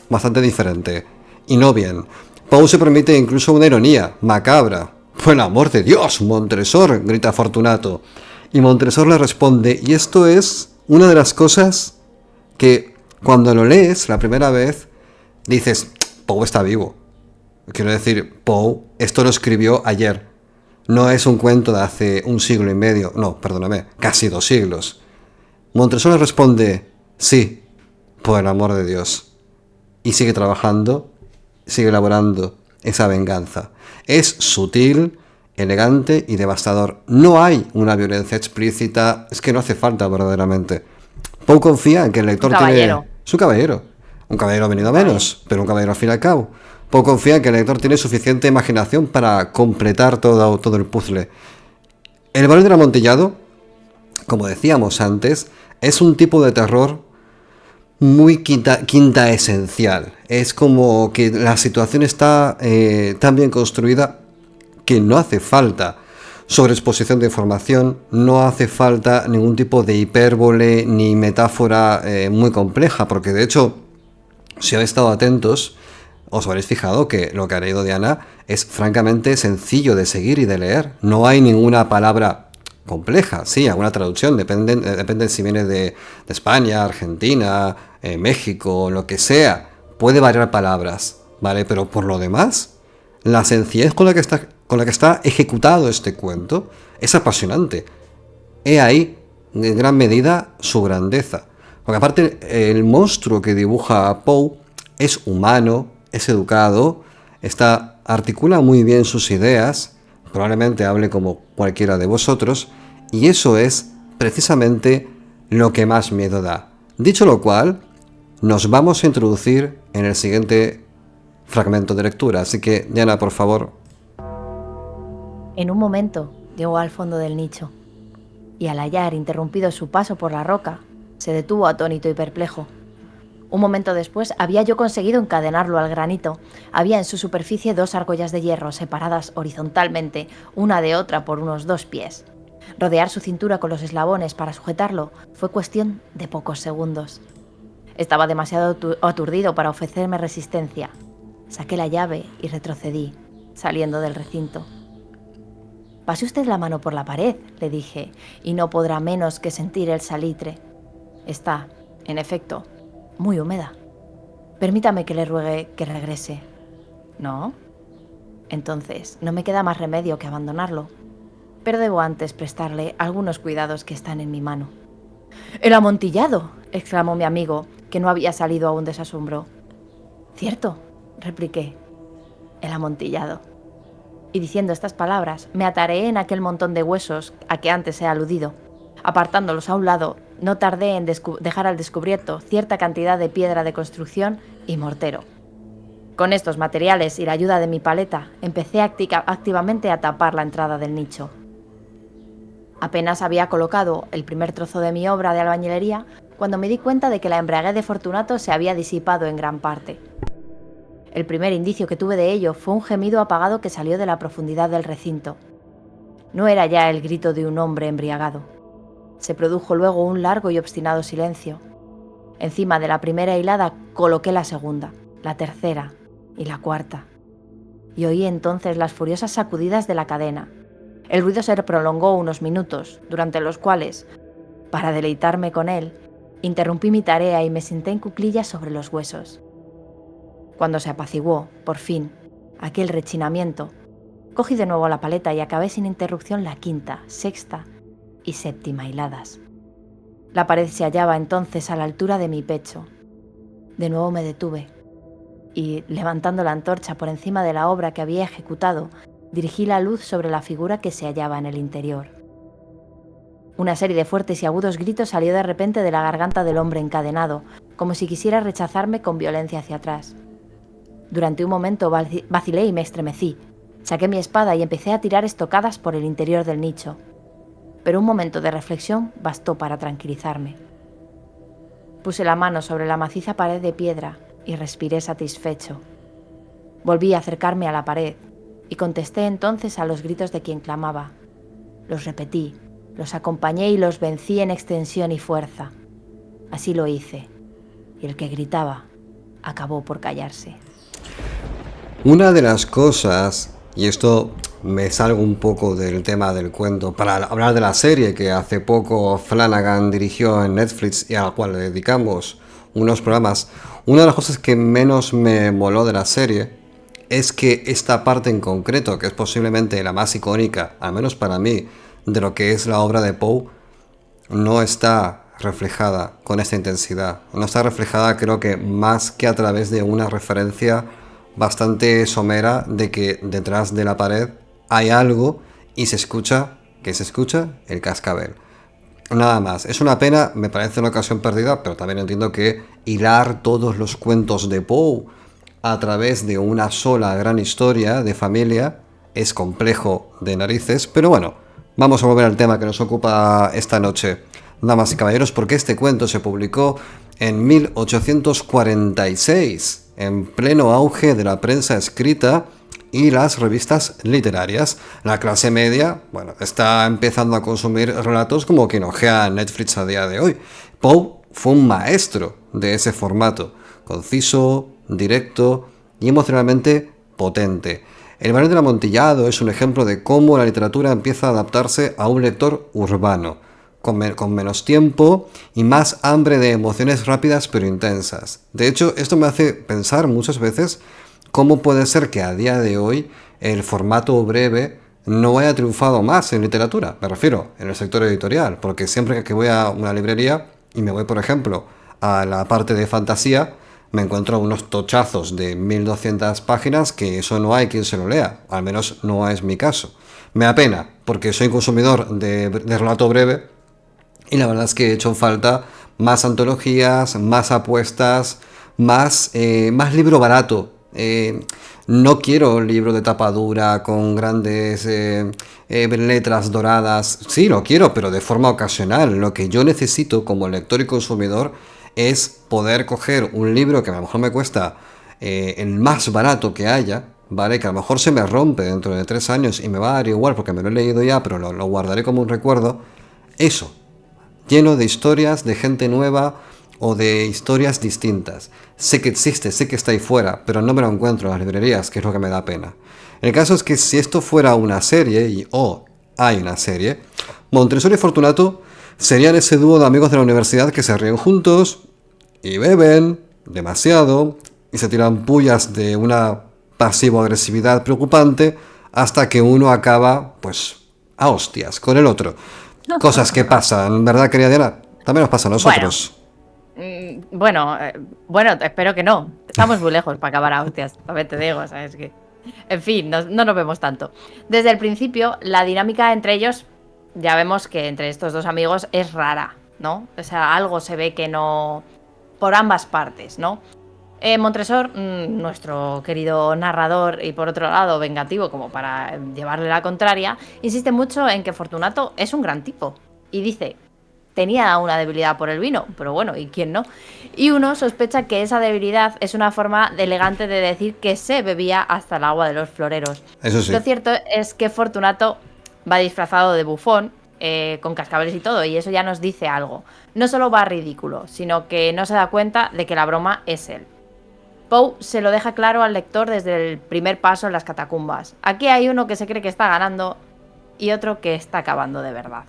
bastante diferente, y no bien. Poe se permite incluso una ironía macabra. ¡Por el amor de Dios, Montresor!, grita Fortunato. Y Montresor le responde, y esto es una de las cosas que cuando lo lees la primera vez, dices, Poe está vivo. Quiero decir, Poe, esto lo escribió ayer. No es un cuento de hace un siglo y medio, no, perdóname, casi 2 siglos. Montresor le responde, sí, por el amor de Dios. Y sigue trabajando, sigue elaborando esa venganza. Es sutil, elegante y devastador. No hay una violencia explícita, es que no hace falta verdaderamente. Poe confía en que el lector tiene... Su caballero. Un caballero venido a menos, pero un caballero al fin y al cabo. Poe confía en que el lector tiene suficiente imaginación para completar todo el puzzle. El Barón del Amontillado, como decíamos antes, es un tipo de terror muy quinta esencial. Es como que la situación está tan bien construida que no hace falta sobreexposición de información, no hace falta ningún tipo de hipérbole ni metáfora muy compleja, porque de hecho Si habéis estado atentos, os habréis fijado que lo que ha leído Diana es francamente sencillo de seguir y de leer. No hay ninguna palabra compleja, sí, alguna traducción, depende si viene de España, Argentina, México, lo que sea. Puede variar palabras, ¿vale? Pero por lo demás, la sencillez con la que está ejecutado este cuento es apasionante. He ahí, en gran medida, su grandeza. Porque aparte, el monstruo que dibuja Poe es humano, es educado, articula muy bien sus ideas, probablemente hable como cualquiera de vosotros, y eso es precisamente lo que más miedo da. Dicho lo cual, nos vamos a introducir en el siguiente fragmento de lectura, así que, Diana, por favor. En un momento llegó al fondo del nicho, y al hallar interrumpido su paso por la roca, se detuvo atónito y perplejo. Un momento después había yo conseguido encadenarlo al granito. Había en su superficie 2 argollas de hierro separadas horizontalmente, una de otra por unos 2 pies. Rodear su cintura con los eslabones para sujetarlo fue cuestión de pocos segundos. Estaba demasiado aturdido para ofrecerme resistencia. Saqué la llave y retrocedí, saliendo del recinto. «Pase usted la mano por la pared», le dije, «y no podrá menos que sentir el salitre. Está, en efecto, muy húmeda. Permítame que le ruegue que regrese». «¿No? Entonces, no me queda más remedio que abandonarlo. Pero debo antes prestarle algunos cuidados que están en mi mano». «¡El amontillado!», exclamó mi amigo, que no había salido aún de su asombro. «Cierto», repliqué, «el amontillado». Y diciendo estas palabras, me atareé en aquel montón de huesos a que antes he aludido. Apartándolos a un lado, no tardé en dejar al descubierto cierta cantidad de piedra de construcción y mortero. Con estos materiales y la ayuda de mi paleta, empecé activamente a tapar la entrada del nicho. Apenas había colocado el primer trozo de mi obra de albañilería cuando me di cuenta de que la embriaguez de Fortunato se había disipado en gran parte. El primer indicio que tuve de ello fue un gemido apagado que salió de la profundidad del recinto. No era ya el grito de un hombre embriagado. Se produjo luego un largo y obstinado silencio. Encima de la primera hilada coloqué la segunda, la tercera y la cuarta. Y oí entonces las furiosas sacudidas de la cadena. El ruido se prolongó unos minutos, durante los cuales, para deleitarme con él, interrumpí mi tarea y me senté en cuclillas sobre los huesos. Cuando se apaciguó, por fin, aquel rechinamiento, cogí de nuevo la paleta y acabé sin interrupción la quinta, sexta y séptima hiladas. La pared se hallaba entonces a la altura de mi pecho. De nuevo me detuve y, levantando la antorcha por encima de la obra que había ejecutado, dirigí la luz sobre la figura que se hallaba en el interior. Una serie de fuertes y agudos gritos salió de repente de la garganta del hombre encadenado, como si quisiera rechazarme con violencia hacia atrás. Durante un momento vacilé y me estremecí. Saqué mi espada y empecé a tirar estocadas por el interior del nicho. Pero un momento de reflexión bastó para tranquilizarme. Puse la mano sobre la maciza pared de piedra y respiré satisfecho. Volví a acercarme a la pared y contesté entonces a los gritos de quien clamaba. Los repetí, los acompañé y los vencí en extensión y fuerza. Así lo hice, y el que gritaba acabó por callarse. Una de las cosas, y esto me salgo un poco del tema del cuento para hablar de la serie que hace poco Flanagan dirigió en Netflix y a la cual le dedicamos unos programas, una de las cosas que menos me moló de la serie es que esta parte en concreto, que es posiblemente la más icónica, al menos para mí, de lo que es la obra de Poe, no está reflejada con esta intensidad. No está reflejada, creo que más que a través de una referencia bastante somera de que detrás de la pared hay algo y se escucha, ¿qué se escucha? El cascabel. Nada más. Es una pena, me parece una ocasión perdida, pero también entiendo que hilar todos los cuentos de Poe a través de una sola gran historia de familia es complejo de narices, pero bueno, vamos a volver al tema que nos ocupa esta noche, damas y caballeros, porque este cuento se publicó en 1846, en pleno auge de la prensa escrita y las revistas literarias. La clase media, bueno, está empezando a consumir relatos como quien ojea Netflix a día de hoy. Poe fue un maestro de ese formato, conciso, directo y emocionalmente potente. El Barón del Amontillado es un ejemplo de cómo la literatura empieza a adaptarse a un lector urbano, con menos tiempo y más hambre de emociones rápidas pero intensas. De hecho, esto me hace pensar muchas veces cómo puede ser que a día de hoy el formato breve no haya triunfado más en literatura. Me refiero en el sector editorial, porque siempre que voy a una librería y me voy, por ejemplo, a la parte de fantasía, me encuentro unos tochazos de 1200 páginas que eso no hay quien se lo lea, al menos no es mi caso. Me da pena, porque soy consumidor de relato breve y la verdad es que he hecho en falta más antologías, más apuestas, más libro barato. No quiero libro de tapa dura con grandes letras doradas. Sí, lo quiero, pero de forma ocasional. Lo que yo necesito como lector y consumidor es poder coger un libro que a lo mejor me cuesta el más barato que haya, ¿vale? Que a lo mejor se me rompe dentro de 3 años y me va a dar igual porque me lo he leído ya, pero lo guardaré como un recuerdo. Eso, lleno de historias de gente nueva o de historias distintas. Sé que existe, sé que está ahí fuera, pero no me lo encuentro en las librerías, que es lo que me da pena. El caso es que si esto fuera una serie, hay una serie, Montresor y Fortunato serían ese dúo de amigos de la universidad que se ríen juntos y beben demasiado y se tiran pullas de una pasivo-agresividad preocupante hasta que uno acaba, pues, a hostias con el otro. Cosas que pasan, ¿verdad, querida Diana? También nos pasa a nosotros. Bueno, espero que no. Estamos muy lejos para acabar a hostias, también te digo, ¿sabes? Que... En fin, no nos vemos tanto. Desde el principio, la dinámica entre ellos, ya vemos que entre estos dos amigos es rara, ¿no? O sea, algo se ve que no... por ambas partes, ¿no? Montresor, nuestro querido narrador y por otro lado vengativo como para llevarle la contraria, insiste mucho en que Fortunato es un gran tipo y dice, tenía una debilidad por el vino, pero bueno, ¿y quién no? Y uno sospecha que esa debilidad es una forma elegante de decir que se bebía hasta el agua de los floreros. Eso sí. Lo cierto es que Fortunato va disfrazado de bufón, con cascabeles y todo, y eso ya nos dice algo. No solo va ridículo, sino que no se da cuenta de que la broma es él. Poe se lo deja claro al lector desde el primer paso en las catacumbas. Aquí hay uno que se cree que está ganando y otro que está acabando de verdad.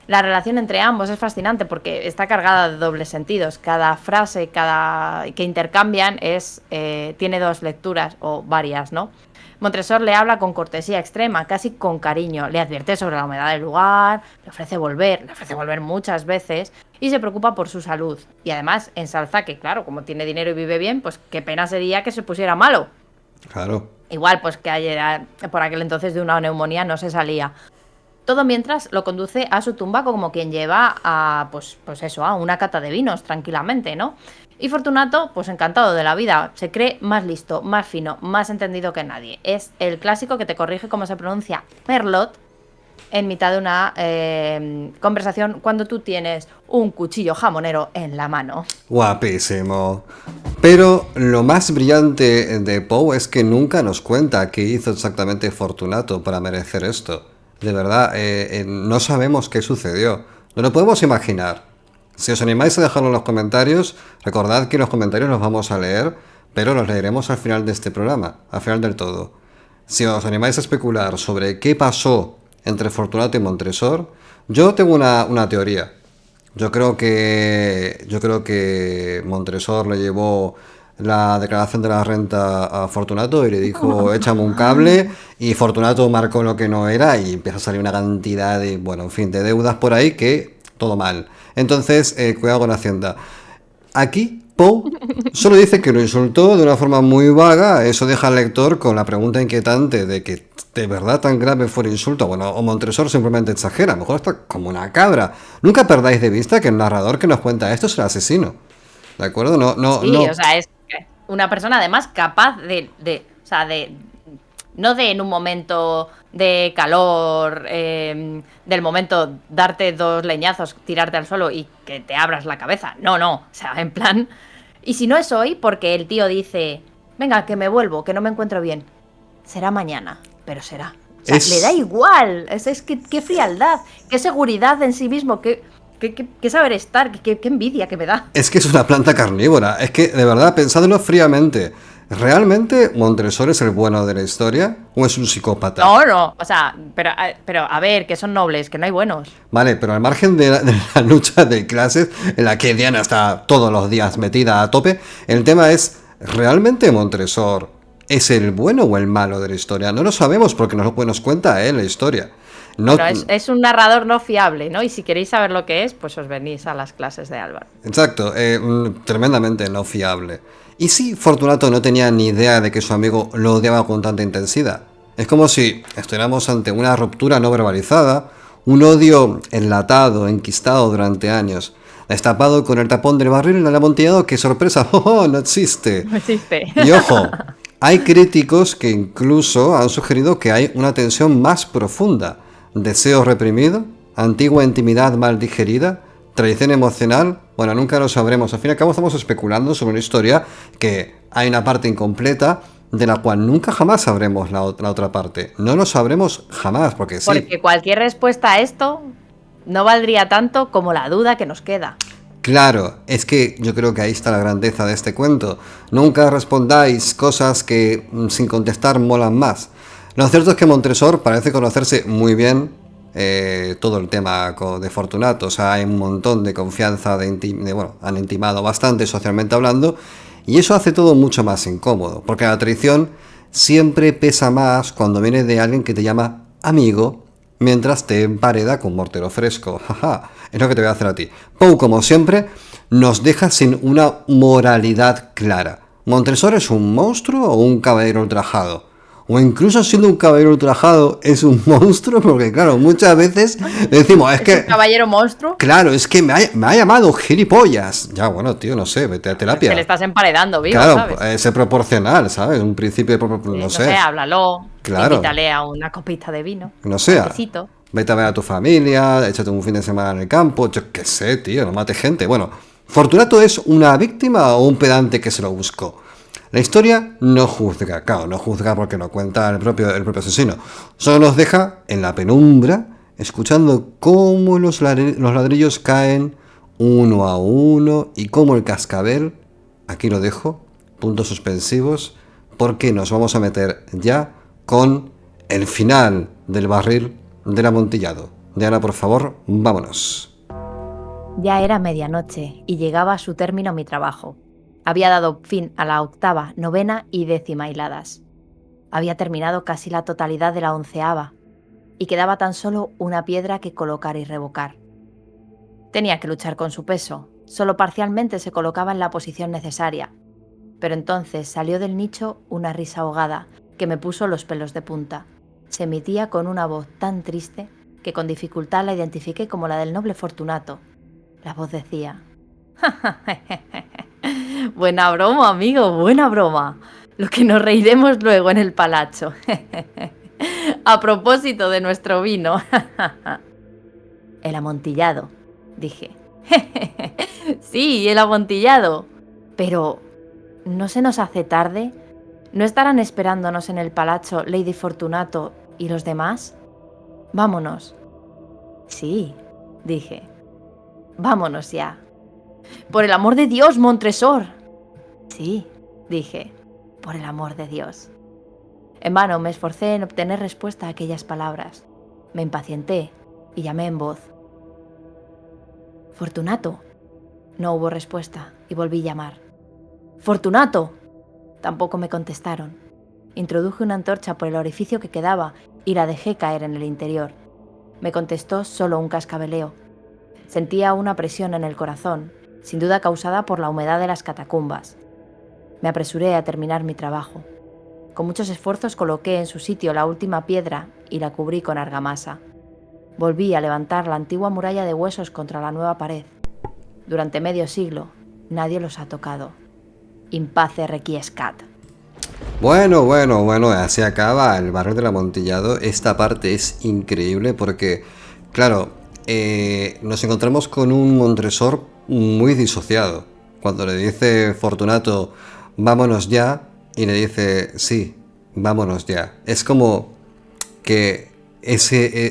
La relación entre ambos es fascinante porque está cargada de dobles sentidos. Cada frase que intercambian tiene dos lecturas o varias, ¿no? Montresor le habla con cortesía extrema, casi con cariño. Le advierte sobre la humedad del lugar, le ofrece volver muchas veces y se preocupa por su salud. Y además ensalza que, claro, como tiene dinero y vive bien, pues qué pena sería que se pusiera malo. Claro. Igual, pues que por aquel entonces de una neumonía no se salía. Todo mientras lo conduce a su tumba como quien lleva a una cata de vinos tranquilamente, ¿no? Y Fortunato, pues encantado de la vida, se cree más listo, más fino, más entendido que nadie. Es el clásico que te corrige cómo se pronuncia Merlot en mitad de una conversación cuando tú tienes un cuchillo jamonero en la mano. Guapísimo. Pero lo más brillante de Poe es que nunca nos cuenta qué hizo exactamente Fortunato para merecer esto. De verdad, no sabemos qué sucedió. No lo podemos imaginar. Si os animáis a dejarlo en los comentarios, recordad que los comentarios los vamos a leer, pero los leeremos al final de este programa, al final del todo. Si os animáis a especular sobre qué pasó entre Fortunato y Montresor, yo tengo una teoría. Yo creo que Montresor le llevó la declaración de la renta a Fortunato y le dijo échame un cable, y Fortunato marcó lo que no era y empieza a salir una cantidad de, de deudas por ahí que todo mal. Entonces, cuidado con Hacienda. Aquí, Poe solo dice que lo insultó de una forma muy vaga. Eso deja al lector con la pregunta inquietante de que de verdad tan grave fue el insulto. Bueno, o Montresor simplemente exagera, a lo mejor está como una cabra. Nunca perdáis de vista que el narrador que nos cuenta esto es el asesino. ¿De acuerdo? No. O sea, es una persona además capaz no de en un momento de calor, del momento darte 2 leñazos, tirarte al suelo y que te abras la cabeza. No, o sea, en plan... Y si no es hoy, porque el tío dice, venga, que me vuelvo, que no me encuentro bien. Será mañana, pero será. O sea, le da igual. Es que qué frialdad, qué seguridad en sí mismo, ¿Qué saber estar? ¿Qué envidia que me da? Es que es una planta carnívora. Es que, de verdad, pensadlo fríamente. ¿Realmente Montresor es el bueno de la historia o es un psicópata? No, o sea, pero a ver, que son nobles, que no hay buenos. Vale, pero al margen de la lucha de clases en la que Diana está todos los días metida a tope, el tema es, ¿realmente Montresor es el bueno o el malo de la historia? No lo sabemos porque nos cuenta él la historia. No, Pero es un narrador no fiable, ¿no? Y si queréis saber lo que es, pues os venís a las clases de Álvaro. exacto, tremendamente no fiable. ¿Y si Fortunato no tenía ni idea de que su amigo lo odiaba con tanta intensidad? Es como si estuviéramos ante una ruptura no verbalizada, un odio enlatado, enquistado durante años, destapado con el tapón del barril en el amontillado que, sorpresa, ¡oh, no existe! No existe. Y ojo, hay críticos que incluso han sugerido que hay una tensión más profunda, deseo reprimido, antigua intimidad mal digerida, traición emocional. Bueno, nunca lo sabremos. Al fin y al cabo estamos especulando sobre una historia que hay una parte incompleta de la cual nunca jamás sabremos la otra parte. No lo sabremos jamás, porque sí. Porque cualquier respuesta a esto no valdría tanto como la duda que nos queda. Claro, es que yo creo que ahí está la grandeza de este cuento. Nunca respondáis cosas que sin contestar molan más. Lo cierto es que Montresor parece conocerse muy bien todo el tema de Fortunato. O sea, hay un montón de confianza, bueno, han intimado bastante socialmente hablando, y eso hace todo mucho más incómodo, porque la traición siempre pesa más cuando viene de alguien que te llama amigo, mientras te empareda con mortero fresco. Jaja, es lo que te voy a hacer a ti. Poe, como siempre, nos deja sin una moralidad clara. ¿Montresor es un monstruo o un caballero ultrajado? O incluso siendo un caballero ultrajado es un monstruo, porque claro, muchas veces decimos, es que... ¿Un caballero monstruo? Claro, es que me ha llamado gilipollas. Ya, bueno, tío, no sé, vete a terapia. Que le estás emparedando, vivo, claro, ¿sabes? es proporcional, ¿sabes? Un principio de... No sé, háblalo. Claro. Invítale a una copita de vino. No sé. Besito. Vete a ver a tu familia, échate un fin de semana en el campo, yo qué sé, tío, no mate gente. Bueno, ¿Fortunato es una víctima o un pedante que se lo buscó? La historia no juzga, claro, no juzga porque lo cuenta el propio asesino. Solo nos deja en la penumbra, escuchando cómo los ladrillos caen uno a uno y cómo el cascabel, aquí lo dejo, puntos suspensivos, porque nos vamos a meter ya con el final del barril del amontillado. Diana, por favor, vámonos. Ya era medianoche y llegaba a su término mi trabajo. Había dado fin a la 8ª, 9ª y 10ª hiladas. Había terminado casi la totalidad de la 11ª y quedaba tan solo una piedra que colocar y revocar. Tenía que luchar con su peso, solo parcialmente se colocaba en la posición necesaria, pero entonces salió del nicho una risa ahogada que me puso los pelos de punta. Se emitía con una voz tan triste que con dificultad la identifiqué como la del noble Fortunato. La voz decía: buena broma, amigo, buena broma. Lo que nos reiremos luego en el palacio. A propósito de nuestro vino. El amontillado, dije. Sí, el amontillado. Pero, ¿no se nos hace tarde? ¿No estarán esperándonos en el palacio Lady Fortunato y los demás? Vámonos. Sí, dije. Vámonos ya. Por el amor de Dios, Montresor. Sí, dije. Por el amor de Dios. En vano me esforcé en obtener respuesta a aquellas palabras. Me impacienté y llamé en voz. Fortunato. No hubo respuesta y volví a llamar. Fortunato. Tampoco me contestaron. Introduje una antorcha por el orificio que quedaba y la dejé caer en el interior. Me contestó solo un cascabeleo. Sentía una presión en el corazón, sin duda causada por la humedad de las catacumbas. Me apresuré a terminar mi trabajo. Con muchos esfuerzos coloqué en su sitio la última piedra y la cubrí con argamasa. Volví a levantar la antigua muralla de huesos contra la nueva pared. Durante medio siglo, nadie los ha tocado. In pace requiescat. Bueno, así acaba el barril del amontillado. Esta parte es increíble porque, claro, nos encontramos con un Montresor muy disociado. Cuando le dice Fortunato, vámonos ya, y le dice, sí, vámonos ya. Es como que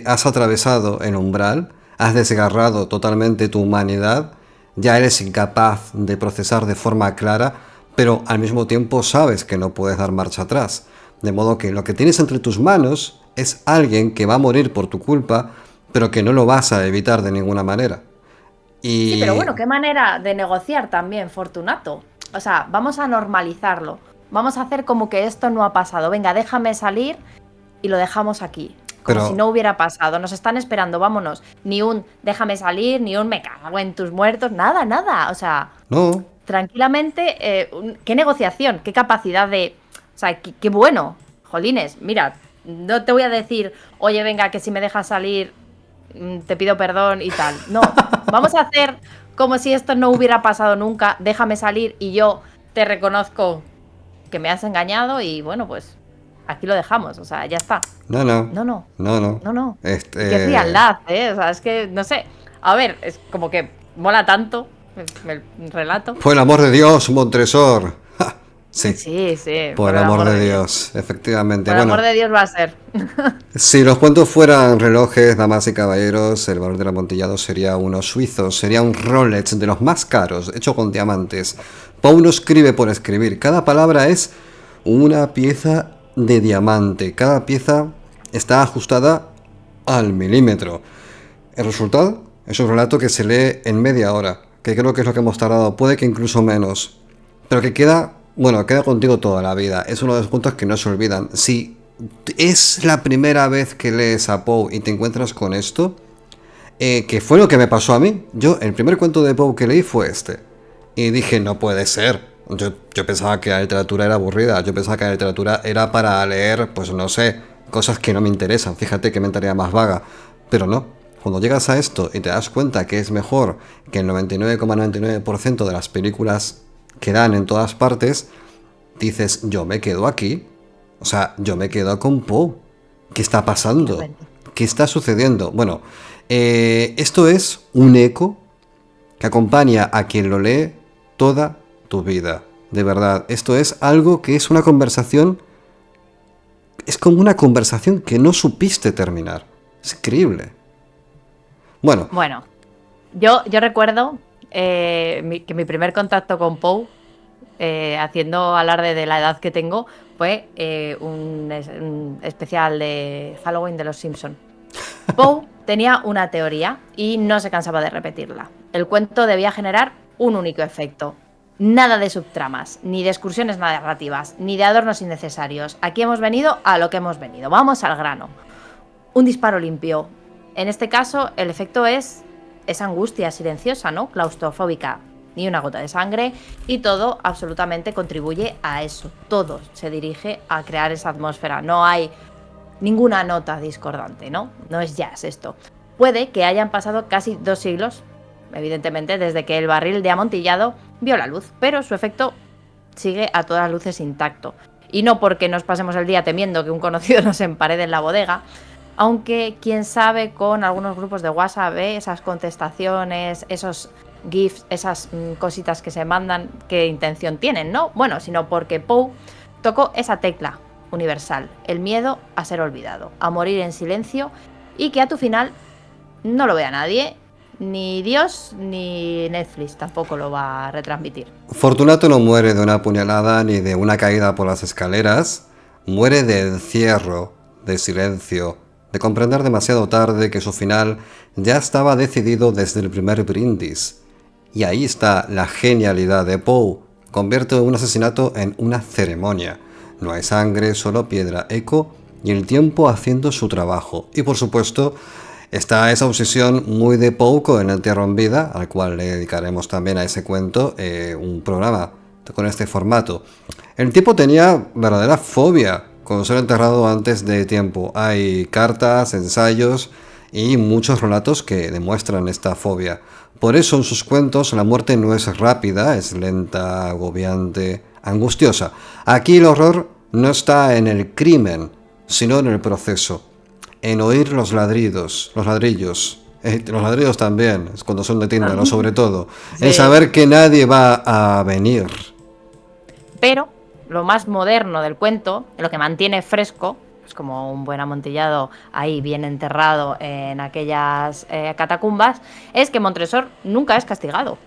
has atravesado el umbral, has desgarrado totalmente tu humanidad, ya eres incapaz de procesar de forma clara, pero al mismo tiempo sabes que no puedes dar marcha atrás. De modo que lo que tienes entre tus manos es alguien que va a morir por tu culpa, pero que no lo vas a evitar de ninguna manera. Y... Sí, pero bueno, qué manera de negociar también, Fortunato. O sea, vamos a normalizarlo. Vamos a hacer como que esto no ha pasado. Venga, déjame salir y lo dejamos aquí. Como Pero- si no hubiera pasado. Nos están esperando, vámonos. Ni un déjame salir, ni un me cago en tus muertos. Nada, nada. O sea, No, tranquilamente, qué negociación, qué capacidad de... O sea, qué bueno. Jolines, mira, no te voy a decir, oye, venga, que si me dejas salir, te pido perdón y tal. No, vamos a hacer como si esto no hubiera pasado nunca. Déjame salir y yo te reconozco que me has engañado y bueno, pues aquí lo dejamos. O sea, ya está. no, no. No, no. No, no. No, no. Este- Y qué frialdad, ¿eh? O sea, es que, no sé. A ver, es como que mola tanto el relato. Por el amor de Dios, Montresor. Ja, sí, Sí, sí. por el amor de Dios, efectivamente. Por el Bueno, amor de Dios va a ser. si los cuentos fueran relojes, damas y caballeros, el valor del amontillado sería uno suizo, sería un Rolex de los más caros, hecho con diamantes. Poe no escribe por escribir, cada palabra es una pieza de diamante, cada pieza está ajustada al milímetro. El resultado es un relato que se lee en media hora, que creo que es lo que hemos tardado, puede que incluso menos, pero que queda, bueno, queda contigo toda la vida. Es uno de los puntos que no se olvidan. Si es la primera vez que lees a Poe y te encuentras con esto, que fue lo que me pasó a mí. Yo, el primer cuento de Poe que leí fue este. Y dije, no puede ser. Yo pensaba que la literatura era aburrida. Yo pensaba que la literatura era para leer, pues no sé, cosas que no me interesan. Fíjate qué mentalidad más vaga. Pero no. Cuando llegas a esto y te das cuenta que es mejor que el 99,99% de las películas que dan en todas partes, dices, yo me quedo aquí. O sea, yo me quedo con Poe. ¿Qué está pasando? ¿Qué está sucediendo? Bueno, esto es un eco que acompaña a quien lo lee toda tu vida. De verdad, esto es algo que es una conversación... Es como una conversación que no supiste terminar. Es increíble. Bueno, Bueno, yo recuerdo que mi primer contacto con Poe, haciendo alarde de la edad que tengo, fue un especial de Halloween de los Simpson. Poe tenía una teoría y no se cansaba de repetirla. El cuento debía generar un único efecto. Nada de subtramas, ni de excursiones narrativas, ni de adornos innecesarios. Aquí hemos venido a lo que hemos venido. Vamos al grano. Un disparo limpio. En este caso, el efecto es esa angustia silenciosa, ¿no? Claustrofóbica. Ni una gota de sangre y todo absolutamente contribuye a eso. Todo se dirige a crear esa atmósfera. No hay ninguna nota discordante, ¿no? No es jazz esto. Puede que hayan pasado casi 2 siglos, evidentemente, desde que el barril de amontillado vio la luz, pero su efecto sigue a todas luces intacto. Y no porque nos pasemos el día temiendo que un conocido nos emparede en la bodega, aunque quién sabe con algunos grupos de WhatsApp, esas contestaciones, esos GIFs, esas cositas que se mandan, qué intención tienen, ¿no? Bueno, sino porque Poe tocó esa tecla universal, el miedo a ser olvidado, a morir en silencio y que a tu final no lo vea nadie, ni Dios ni Netflix tampoco lo va a retransmitir. Fortunato no muere de una puñalada ni de una caída por las escaleras, muere de encierro, de silencio, de comprender demasiado tarde que su final ya estaba decidido desde el primer brindis. Y ahí está la genialidad de Poe, convierte un asesinato en una ceremonia. No hay sangre, solo piedra, eco y el tiempo haciendo su trabajo. Y por supuesto, está esa obsesión muy de Poe con el entierro en vida, al cual le dedicaremos también a ese cuento un programa con este formato. El tipo tenía verdadera fobia con ser enterrado antes de tiempo. Hay cartas, ensayos y muchos relatos que demuestran esta fobia. Por eso en sus cuentos la muerte no es rápida, es lenta, agobiante, angustiosa. Aquí el horror no está en el crimen, sino en el proceso, en oír los ladrillos, los ladrillos también, es cuando son de tinta, ¿no? Sobre todo, Sí. en saber que nadie va a venir. Pero lo más moderno del cuento, lo que mantiene fresco, pues como un buen amontillado ahí bien enterrado en aquellas catacumbas, es que Montresor nunca es castigado.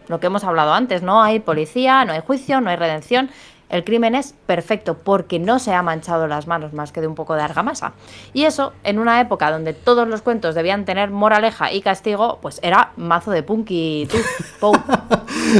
Lo que hemos hablado antes, no hay policía, no hay juicio, no hay redención. El crimen es perfecto porque no se ha manchado las manos más que de un poco de argamasa. Y eso, en una época donde todos los cuentos debían tener moraleja y castigo, pues era mazo de punky, tú, Pou.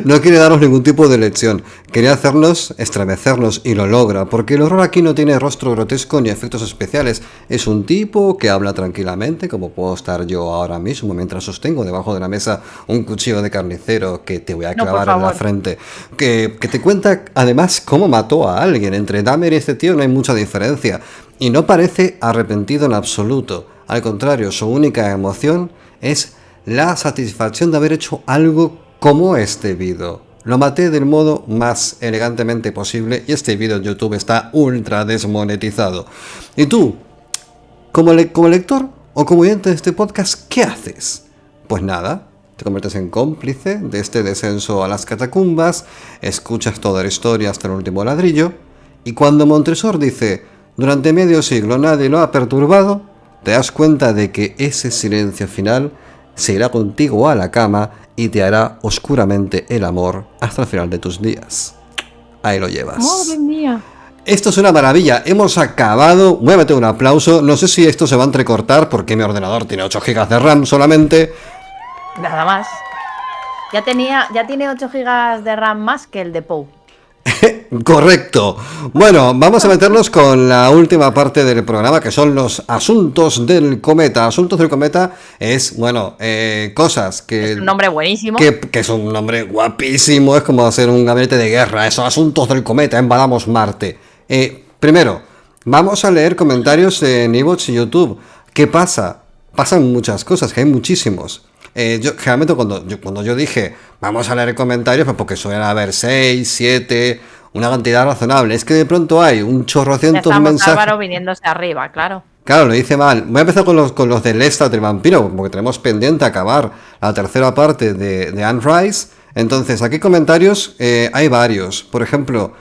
No quiere darnos ningún tipo de lección. Quería hacernos estremecernos y lo logra, porque el horror aquí no tiene rostro grotesco ni efectos especiales. Es un tipo que habla tranquilamente, como puedo estar yo ahora mismo, mientras sostengo debajo de la mesa un cuchillo de carnicero que te voy a clavar en la frente. Que te cuenta además cómo mató a alguien. Entre Dahmer y este tío no hay mucha diferencia. Y no parece arrepentido en absoluto. Al contrario, su única emoción es la satisfacción de haber hecho algo como este vídeo. Lo maté del modo más elegantemente posible y este vídeo en YouTube está ultra desmonetizado. ¿Y tú, como lector o como oyente de este podcast, qué haces? Pues nada, te conviertes en cómplice de este descenso a las catacumbas, escuchas toda la historia hasta el último ladrillo, y cuando Montresor dice, durante medio siglo nadie lo ha perturbado, te das cuenta de que ese silencio final se irá contigo a la cama y te hará oscuramente el amor hasta el final de tus días. Ahí lo llevas. ¡Madre mía! Esto es una maravilla, hemos acabado. Voy a meter un aplauso, no sé si esto se va a entrecortar porque mi ordenador tiene 8 GB de RAM solamente. Nada más. Ya tiene 8 GB de RAM más que el de Pou. Correcto. Bueno, vamos a meternos con la última parte del programa, que son los asuntos del cometa. Asuntos del cometa es, bueno, cosas que... Es un nombre buenísimo. Que es un nombre guapísimo, es como hacer un gabinete de guerra. Esos asuntos del cometa, invadamos Marte. Primero, vamos a leer comentarios en iVoox y YouTube. ¿Qué pasa? Pasan muchas cosas, que hay muchísimos. Yo generalmente cuando yo dije vamos a leer comentarios, pues porque suelen haber 6, 7, una cantidad razonable. Es que de pronto hay un chorrocientos mensajes. Álvaro viniéndose arriba, claro. Claro, lo hice mal. Voy a empezar con los de Lestat del vampiro, porque tenemos pendiente acabar la tercera parte de Anne Rice. Entonces, aquí comentarios hay varios. Por ejemplo,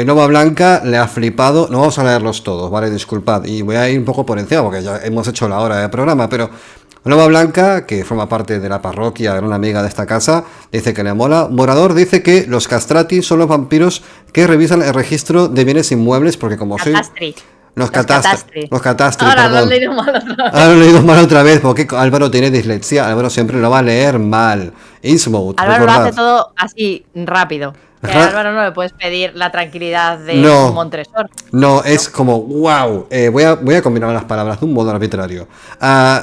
Nova Blanca le ha flipado. No vamos a leerlos todos, vale, disculpad. Y voy a ir un poco por encima porque ya hemos hecho la hora de programa. Pero Nova Blanca, que forma parte de la parroquia, era una amiga de esta casa, dice que le mola. Morador dice que los castrati son los vampiros que revisan el registro de bienes inmuebles, porque como soy... Los catastri, ahora perdón. lo he leído mal otra vez. Ahora lo he leído mal otra vez, porque Álvaro tiene dislexia. Álvaro siempre lo va a leer mal. Innsmouth, Álvaro recordad. lo hace todo así, rápido. A Álvaro no le puedes pedir la tranquilidad de Montresor. No, es como, wow. Voy a combinar las palabras de un modo arbitrario.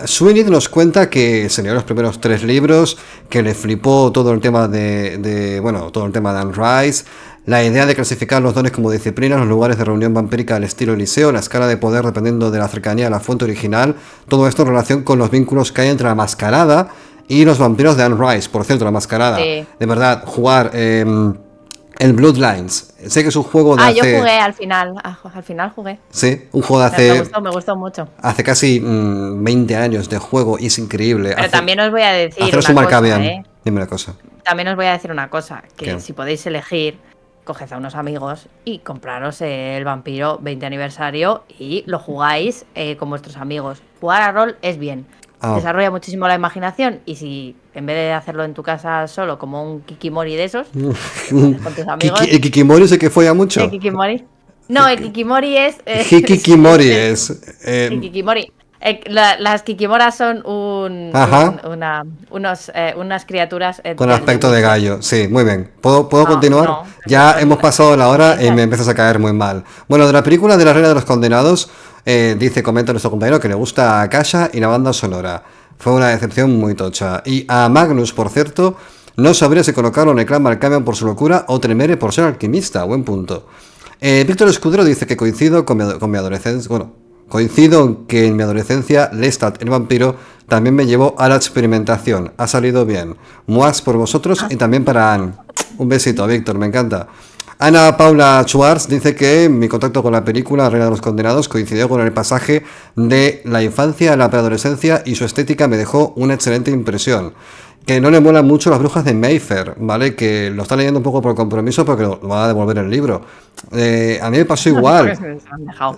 Sweeney nos cuenta que se leyó los primeros 3 libros, que le flipó todo el tema todo el tema de Anne Rice. La idea de clasificar los dones como disciplinas, los lugares de reunión vampírica al estilo Eliseo, la escala de poder dependiendo de la cercanía a la fuente original, todo esto en relación con los vínculos que hay entre la mascarada y los vampiros de Anne Rice. Por cierto, la mascarada, sí. De verdad, jugar el Bloodlines, sé que es un juego de yo jugué al final jugué. Sí, un juego de hace... Me gustó mucho. Hace casi 20 años de juego y es increíble. Pero también os voy a decir una cosa, Dime una cosa. También os voy a decir una cosa, que ¿qué? Si podéis elegir, coged a unos amigos y compraros el Vampiro 20 aniversario y lo jugáis con vuestros amigos. Jugar a rol es bien, desarrolla muchísimo la imaginación y si en vez de hacerlo en tu casa solo como un Kikimori de esos, con tus amigos... ¿El Kikimori es el que folla mucho? ¿El Kikimori? No, el Kikimori es... Kikimori es... El Kikimori. Las Kikimoras son unas criaturas con aspecto de gallo. Sí, muy bien. ¿Puedo continuar? No, ya hemos pasado la hora y me empiezas a caer muy mal. Bueno, de la película de La Reina de los Condenados, comenta nuestro compañero que le gusta a Akasha y la banda sonora. Fue una decepción muy tocha. Y a Magnus, por cierto, no sabría si colocarlo en el clan Malkavian por su locura o Tremere por ser alquimista. Buen punto. Víctor Escudero dice que coincido con mi adolescencia. Bueno, coincido en que en mi adolescencia Lestat, el vampiro, también me llevó a la experimentación. Ha salido bien. Muas por vosotros y también para Anne. Un besito, Víctor, me encanta. Ana Paula Schwartz dice que mi contacto con la película Reina de los Condenados coincidió con el pasaje de la infancia a la preadolescencia y su estética me dejó una excelente impresión. que no le molan mucho las brujas de Mayfair, ¿vale? Que lo está leyendo un poco por compromiso porque lo va a devolver el libro. A mí me pasó igual.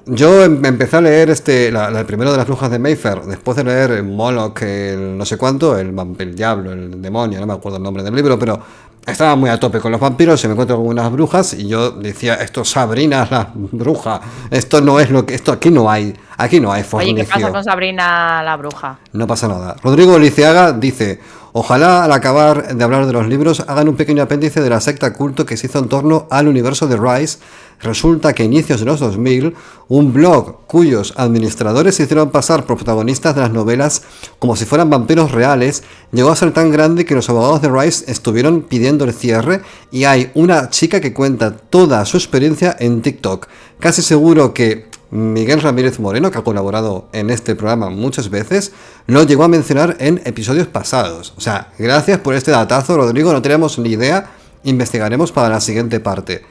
Yo empecé a leer el primero de las brujas de Mayfair, después de leer Moloch, el no sé cuánto, el diablo, el demonio, no me acuerdo el nombre del libro, pero estaba muy a tope con los vampiros, se me encuentro con unas brujas y yo decía, esto es Sabrina la bruja, esto no es lo que, esto aquí no hay fornicio. Oye, ¿qué pasa con Sabrina la bruja? No pasa nada. Rodrigo Liciaga dice, ojalá al acabar de hablar de los libros hagan un pequeño apéndice de la secta culto que se hizo en torno al universo de Rise. Resulta que a inicios de los 2000, un blog cuyos administradores se hicieron pasar por protagonistas de las novelas como si fueran vampiros reales, llegó a ser tan grande que los abogados de Rise estuvieron pidiendo el cierre y hay una chica que cuenta toda su experiencia en TikTok. Casi seguro que Miguel Ramírez Moreno, que ha colaborado en este programa muchas veces, lo llegó a mencionar en episodios pasados. O sea, gracias por este datazo, Rodrigo, no tenemos ni idea, investigaremos para la siguiente parte.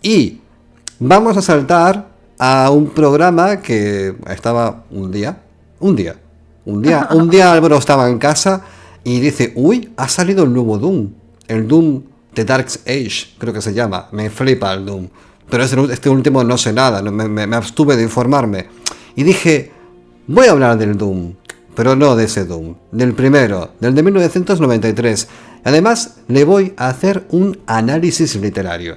Y vamos a saltar a un programa que estaba un día Álvaro estaba en casa y dice, uy, ha salido el nuevo Doom, el Doom The Dark Age, creo que se llama, me flipa el Doom, pero este último no sé nada, me abstuve de informarme y dije, voy a hablar del Doom, pero no de ese Doom, del primero, del de 1993, además le voy a hacer un análisis literario.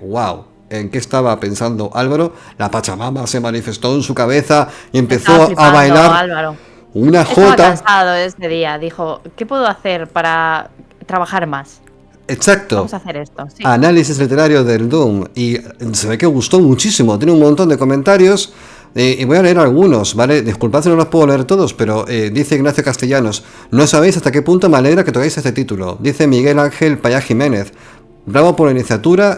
Wow. ¿En qué estaba pensando Álvaro? La Pachamama se manifestó en su cabeza y empezó a bailar Álvaro. una jota. Estaba cansado ese día. Dijo, ¿qué puedo hacer para trabajar más? Exacto. Vamos a hacer esto. Sí. Análisis literario del Doom. Y se ve que gustó muchísimo. Tiene un montón de comentarios. Y voy a leer algunos, ¿vale? Disculpad si no los puedo leer todos, pero dice Ignacio Castellanos, no sabéis hasta qué punto me alegra que toquéis este título. Dice Miguel Ángel Payá Jiménez, bravo por la iniciativa,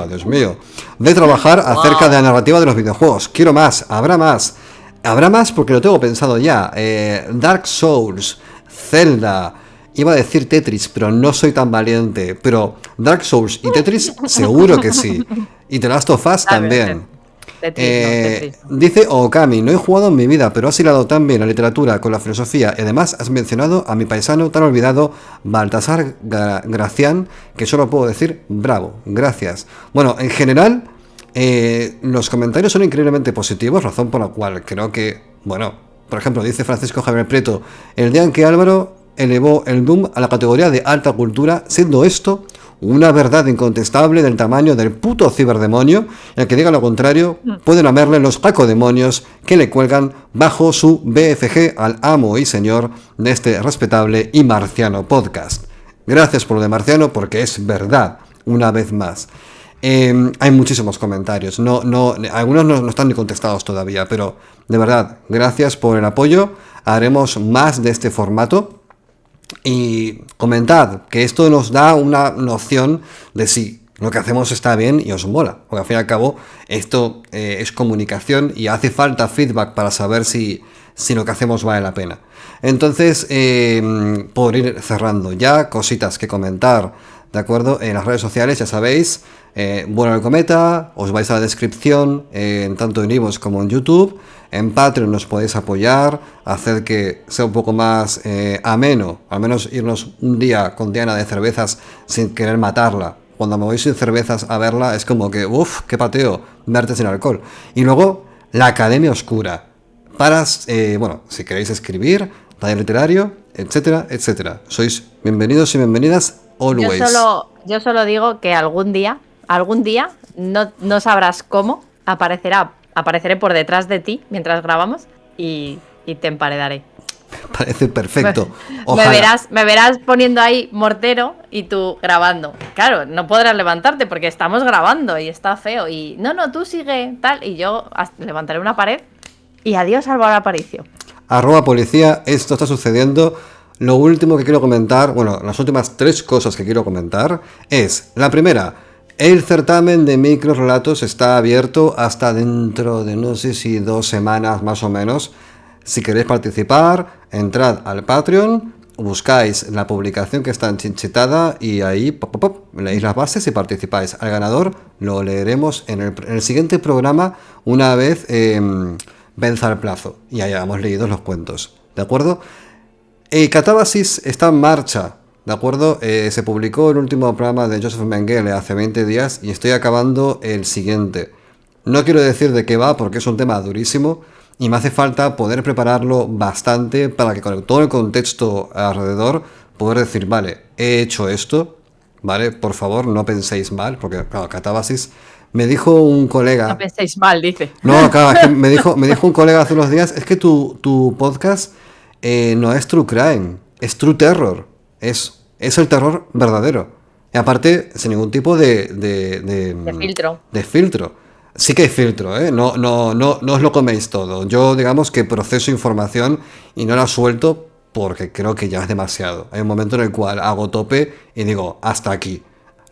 Dios mío, de trabajar acerca de la narrativa de los videojuegos. Quiero más, habrá más porque lo tengo pensado ya. Dark Souls, Zelda, iba a decir Tetris, pero no soy tan valiente. Pero Dark Souls y Tetris seguro que sí. Y The Last of Us también. Tetris no. Dice Okami, no he jugado en mi vida, pero has hilado tan bien la literatura con la filosofía y además has mencionado a mi paisano tan olvidado Baltasar Gracián, que solo puedo decir bravo, gracias. Bueno, en general los comentarios son increíblemente positivos, razón por la cual creo que, bueno, por ejemplo, dice Francisco Javier Prieto, el día en que Álvaro elevó el Doom a la categoría de alta cultura, siendo esto una verdad incontestable del tamaño del puto ciberdemonio, y el que diga lo contrario pueden lamerle los cacodemonios que le cuelgan bajo su BFG al amo y señor de este respetable y marciano podcast. Gracias por lo de marciano, porque es verdad, una vez más. Hay muchísimos comentarios, algunos no están ni contestados todavía, pero de verdad, gracias por el apoyo, haremos más de este formato. Y comentad, que esto nos da una noción de si lo que hacemos está bien y os mola, porque al fin y al cabo esto es comunicación y hace falta feedback para saber si lo que hacemos vale la pena. Entonces, por ir cerrando ya, cositas que comentar, ¿de acuerdo? En las redes sociales, ya sabéis, Vuelo del Cometa, os vais a la descripción, tanto en iVoox como en YouTube. En Patreon nos podéis apoyar, hacer que sea un poco más ameno, al menos irnos un día con Diana de cervezas sin querer matarla. Cuando me voy sin cervezas a verla es como que, uff, qué pateo, verte sin alcohol. Y luego, la Academia Oscura, para, bueno, si queréis escribir, taller literario, etcétera, etcétera. Sois bienvenidos y bienvenidas always. Yo solo digo que algún día, no sabrás cómo, apareceré por detrás de ti mientras grabamos y te emparedaré. Parece perfecto. Me verás poniendo ahí mortero y tú grabando. Claro, no podrás levantarte porque estamos grabando y está feo. Y no, tú sigue tal. Y yo levantaré una pared y adiós, Álvaro Aparicio. @policía, esto está sucediendo. Lo último que quiero comentar, bueno, las últimas 3 cosas que quiero comentar es, la primera, el certamen de microrelatos está abierto hasta dentro de no sé si 2 semanas más o menos. Si queréis participar, entrad al Patreon, buscáis la publicación que está enchinchetada y ahí leéis las bases y participáis. Al ganador lo leeremos en el siguiente programa una vez venza el plazo y hayamos leído los cuentos, ¿de acuerdo? Catábasis está en marcha, ¿de acuerdo? Se publicó el último programa de Joseph Mengele hace 20 días y estoy acabando el siguiente. No quiero decir de qué va porque es un tema durísimo y me hace falta poder prepararlo bastante para que con todo el contexto alrededor poder decir, vale, he hecho esto, ¿vale? Por favor, no penséis mal, porque claro, Catábasis me dijo un colega... No penséis mal, dice. No, claro, es que me dijo un colega hace unos días, es que tu podcast no es true crime, es true terror, es el terror verdadero. Y aparte, sin ningún tipo De filtro. de filtro. Sí que hay filtro, ¿eh? No os lo coméis todo. Yo, digamos que proceso información y no la suelto porque creo que ya es demasiado. Hay un momento en el cual hago tope y digo, hasta aquí.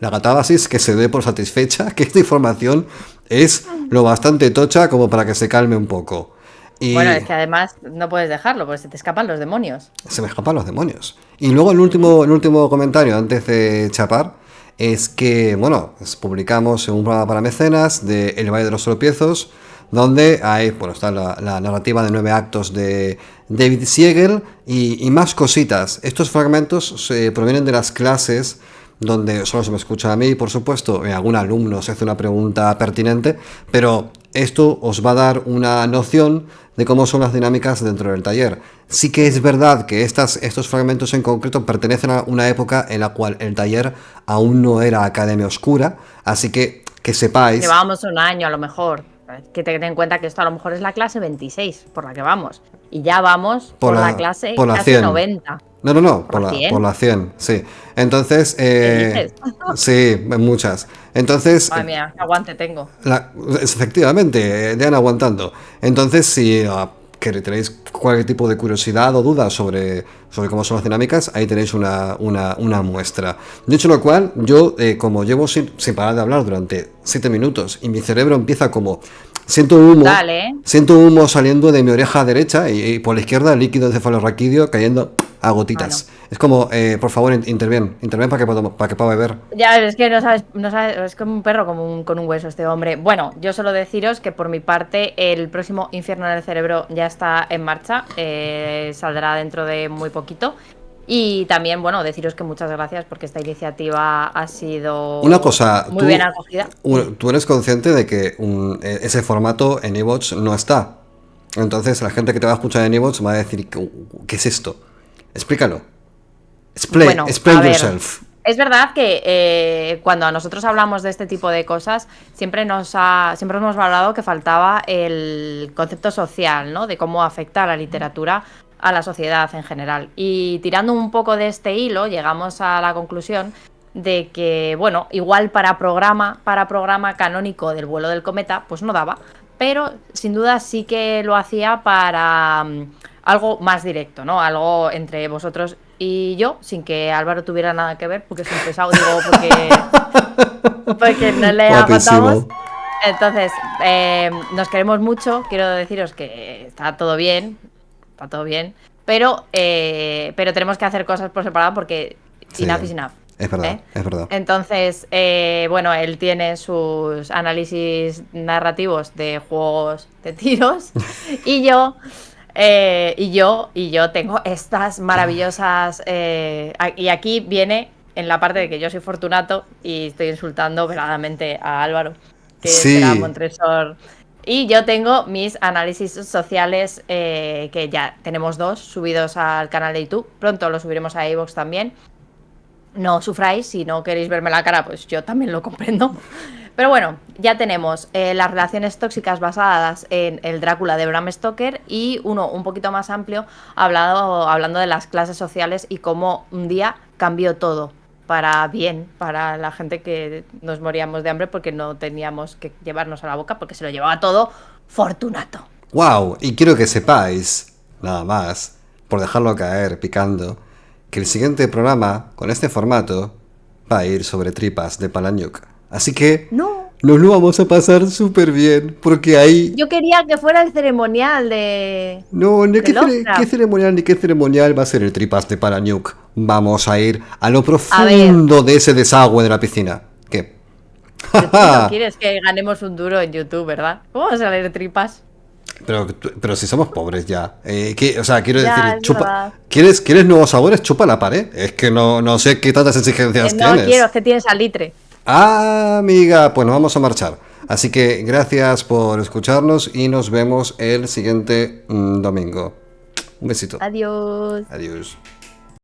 La catábasis que se dé por satisfecha, que esta información es lo bastante tocha como para que se calme un poco. Y Bueno, es que además no puedes dejarlo porque se te escapan los demonios. se me escapan los demonios. Y luego el último comentario antes de chapar es que, bueno, publicamos un programa para mecenas de El Valle de los Tropiezos, donde hay, bueno, está la narrativa de 9 actos de David Siegel y más cositas. Estos fragmentos provienen de las clases donde solo se me escucha a mí, por supuesto, y algún alumno se hace una pregunta pertinente, pero esto os va a dar una noción de cómo son las dinámicas dentro del taller. Sí que es verdad que estos fragmentos en concreto pertenecen a una época en la cual el taller aún no era Academia Oscura, así que sepáis... Llevábamos un año a lo mejor. Que ten en cuenta que esto a lo mejor es la clase 26 por la que vamos. Y ya vamos por la clase por la casi 100. 90. No, ¿Por la 100? por la 100, sí. Entonces, ¿Qué dices? sí, muchas. Entonces, Madre mía, qué aguante tengo. efectivamente, ya han aguantando. Entonces, si que tenéis cualquier tipo de curiosidad o duda sobre cómo son las dinámicas, ahí tenéis una muestra. Dicho lo cual, yo, como llevo sin parar de hablar durante 7 minutos y mi cerebro empieza como... Siento humo saliendo de mi oreja derecha y por la izquierda líquido encefalorraquídeo cayendo a gotitas. Ah, no. Es como, por favor, interviene para que pueda beber. Ya, es que no sabes, es como un perro con un hueso este hombre. Bueno, yo solo deciros que por mi parte el próximo Infierno en el Cerebro ya está en marcha, saldrá dentro de muy poquito. Y también, bueno, deciros que muchas gracias porque esta iniciativa ha sido Una cosa, muy bien acogida. Tú eres consciente de que ese formato en iVoox no está. Entonces la gente que te va a escuchar en iVoox va a decir, ¿qué es esto? Explícalo. Explain yourself. Es verdad que cuando a nosotros hablamos de este tipo de cosas, siempre hemos valorado que faltaba el concepto social, ¿no? De cómo afecta a la literatura a la sociedad en general. Y tirando un poco de este hilo, llegamos a la conclusión de que, bueno, igual para programa canónico del vuelo del cometa, pues no daba, pero sin duda sí que lo hacía para algo más directo, ¿no? Algo entre vosotros y yo, sin que Álvaro tuviera nada que ver, porque es un pesado, digo, porque no le aguantamos. Entonces, nos queremos mucho, quiero deciros que está todo bien, pero tenemos que hacer cosas por separado porque sí, enough is enough. Es verdad, es verdad. Entonces, bueno, él tiene sus análisis narrativos de juegos de tiros y yo tengo estas maravillosas... y aquí viene en la parte de que yo soy Fortunato y estoy insultando veladamente a Álvaro, que será Montresor. Y yo tengo mis análisis sociales, que ya tenemos 2 subidos al canal de YouTube. Pronto lo subiremos a iVoox también. No sufráis, si no queréis verme la cara, pues yo también lo comprendo. Pero bueno, ya tenemos las relaciones tóxicas basadas en el Drácula de Bram Stoker y uno un poquito más amplio hablando de las clases sociales y cómo un día cambió todo para bien, para la gente que nos moríamos de hambre porque no teníamos que llevarnos a la boca porque se lo llevaba todo Fortunato. ¡Wow! Y quiero que sepáis, nada más, por dejarlo caer picando, que el siguiente programa, con este formato, va a ir sobre tripas de Palahniuk. Así que nos lo vamos a pasar súper bien, porque ahí... Yo quería que fuera el ceremonial de... No, ¿qué ceremonial va a ser el tripas de Palahniuk? Vamos a ir a lo profundo de ese desagüe de la piscina. ¿Qué? No quieres que ganemos un duro en YouTube, ¿verdad? ¿Cómo vas a leer tripas? Pero si somos pobres ya. O sea, quiero Ya, decir, es chupa. verdad. ¿Quieres nuevos sabores? Chupa la pared. Es que no sé qué tantas exigencias No tienes. quiero, es que tienes salitre. Ah, amiga, pues nos vamos a marchar. Así que gracias por escucharnos y nos vemos el siguiente domingo. Un besito. Adiós. Adiós.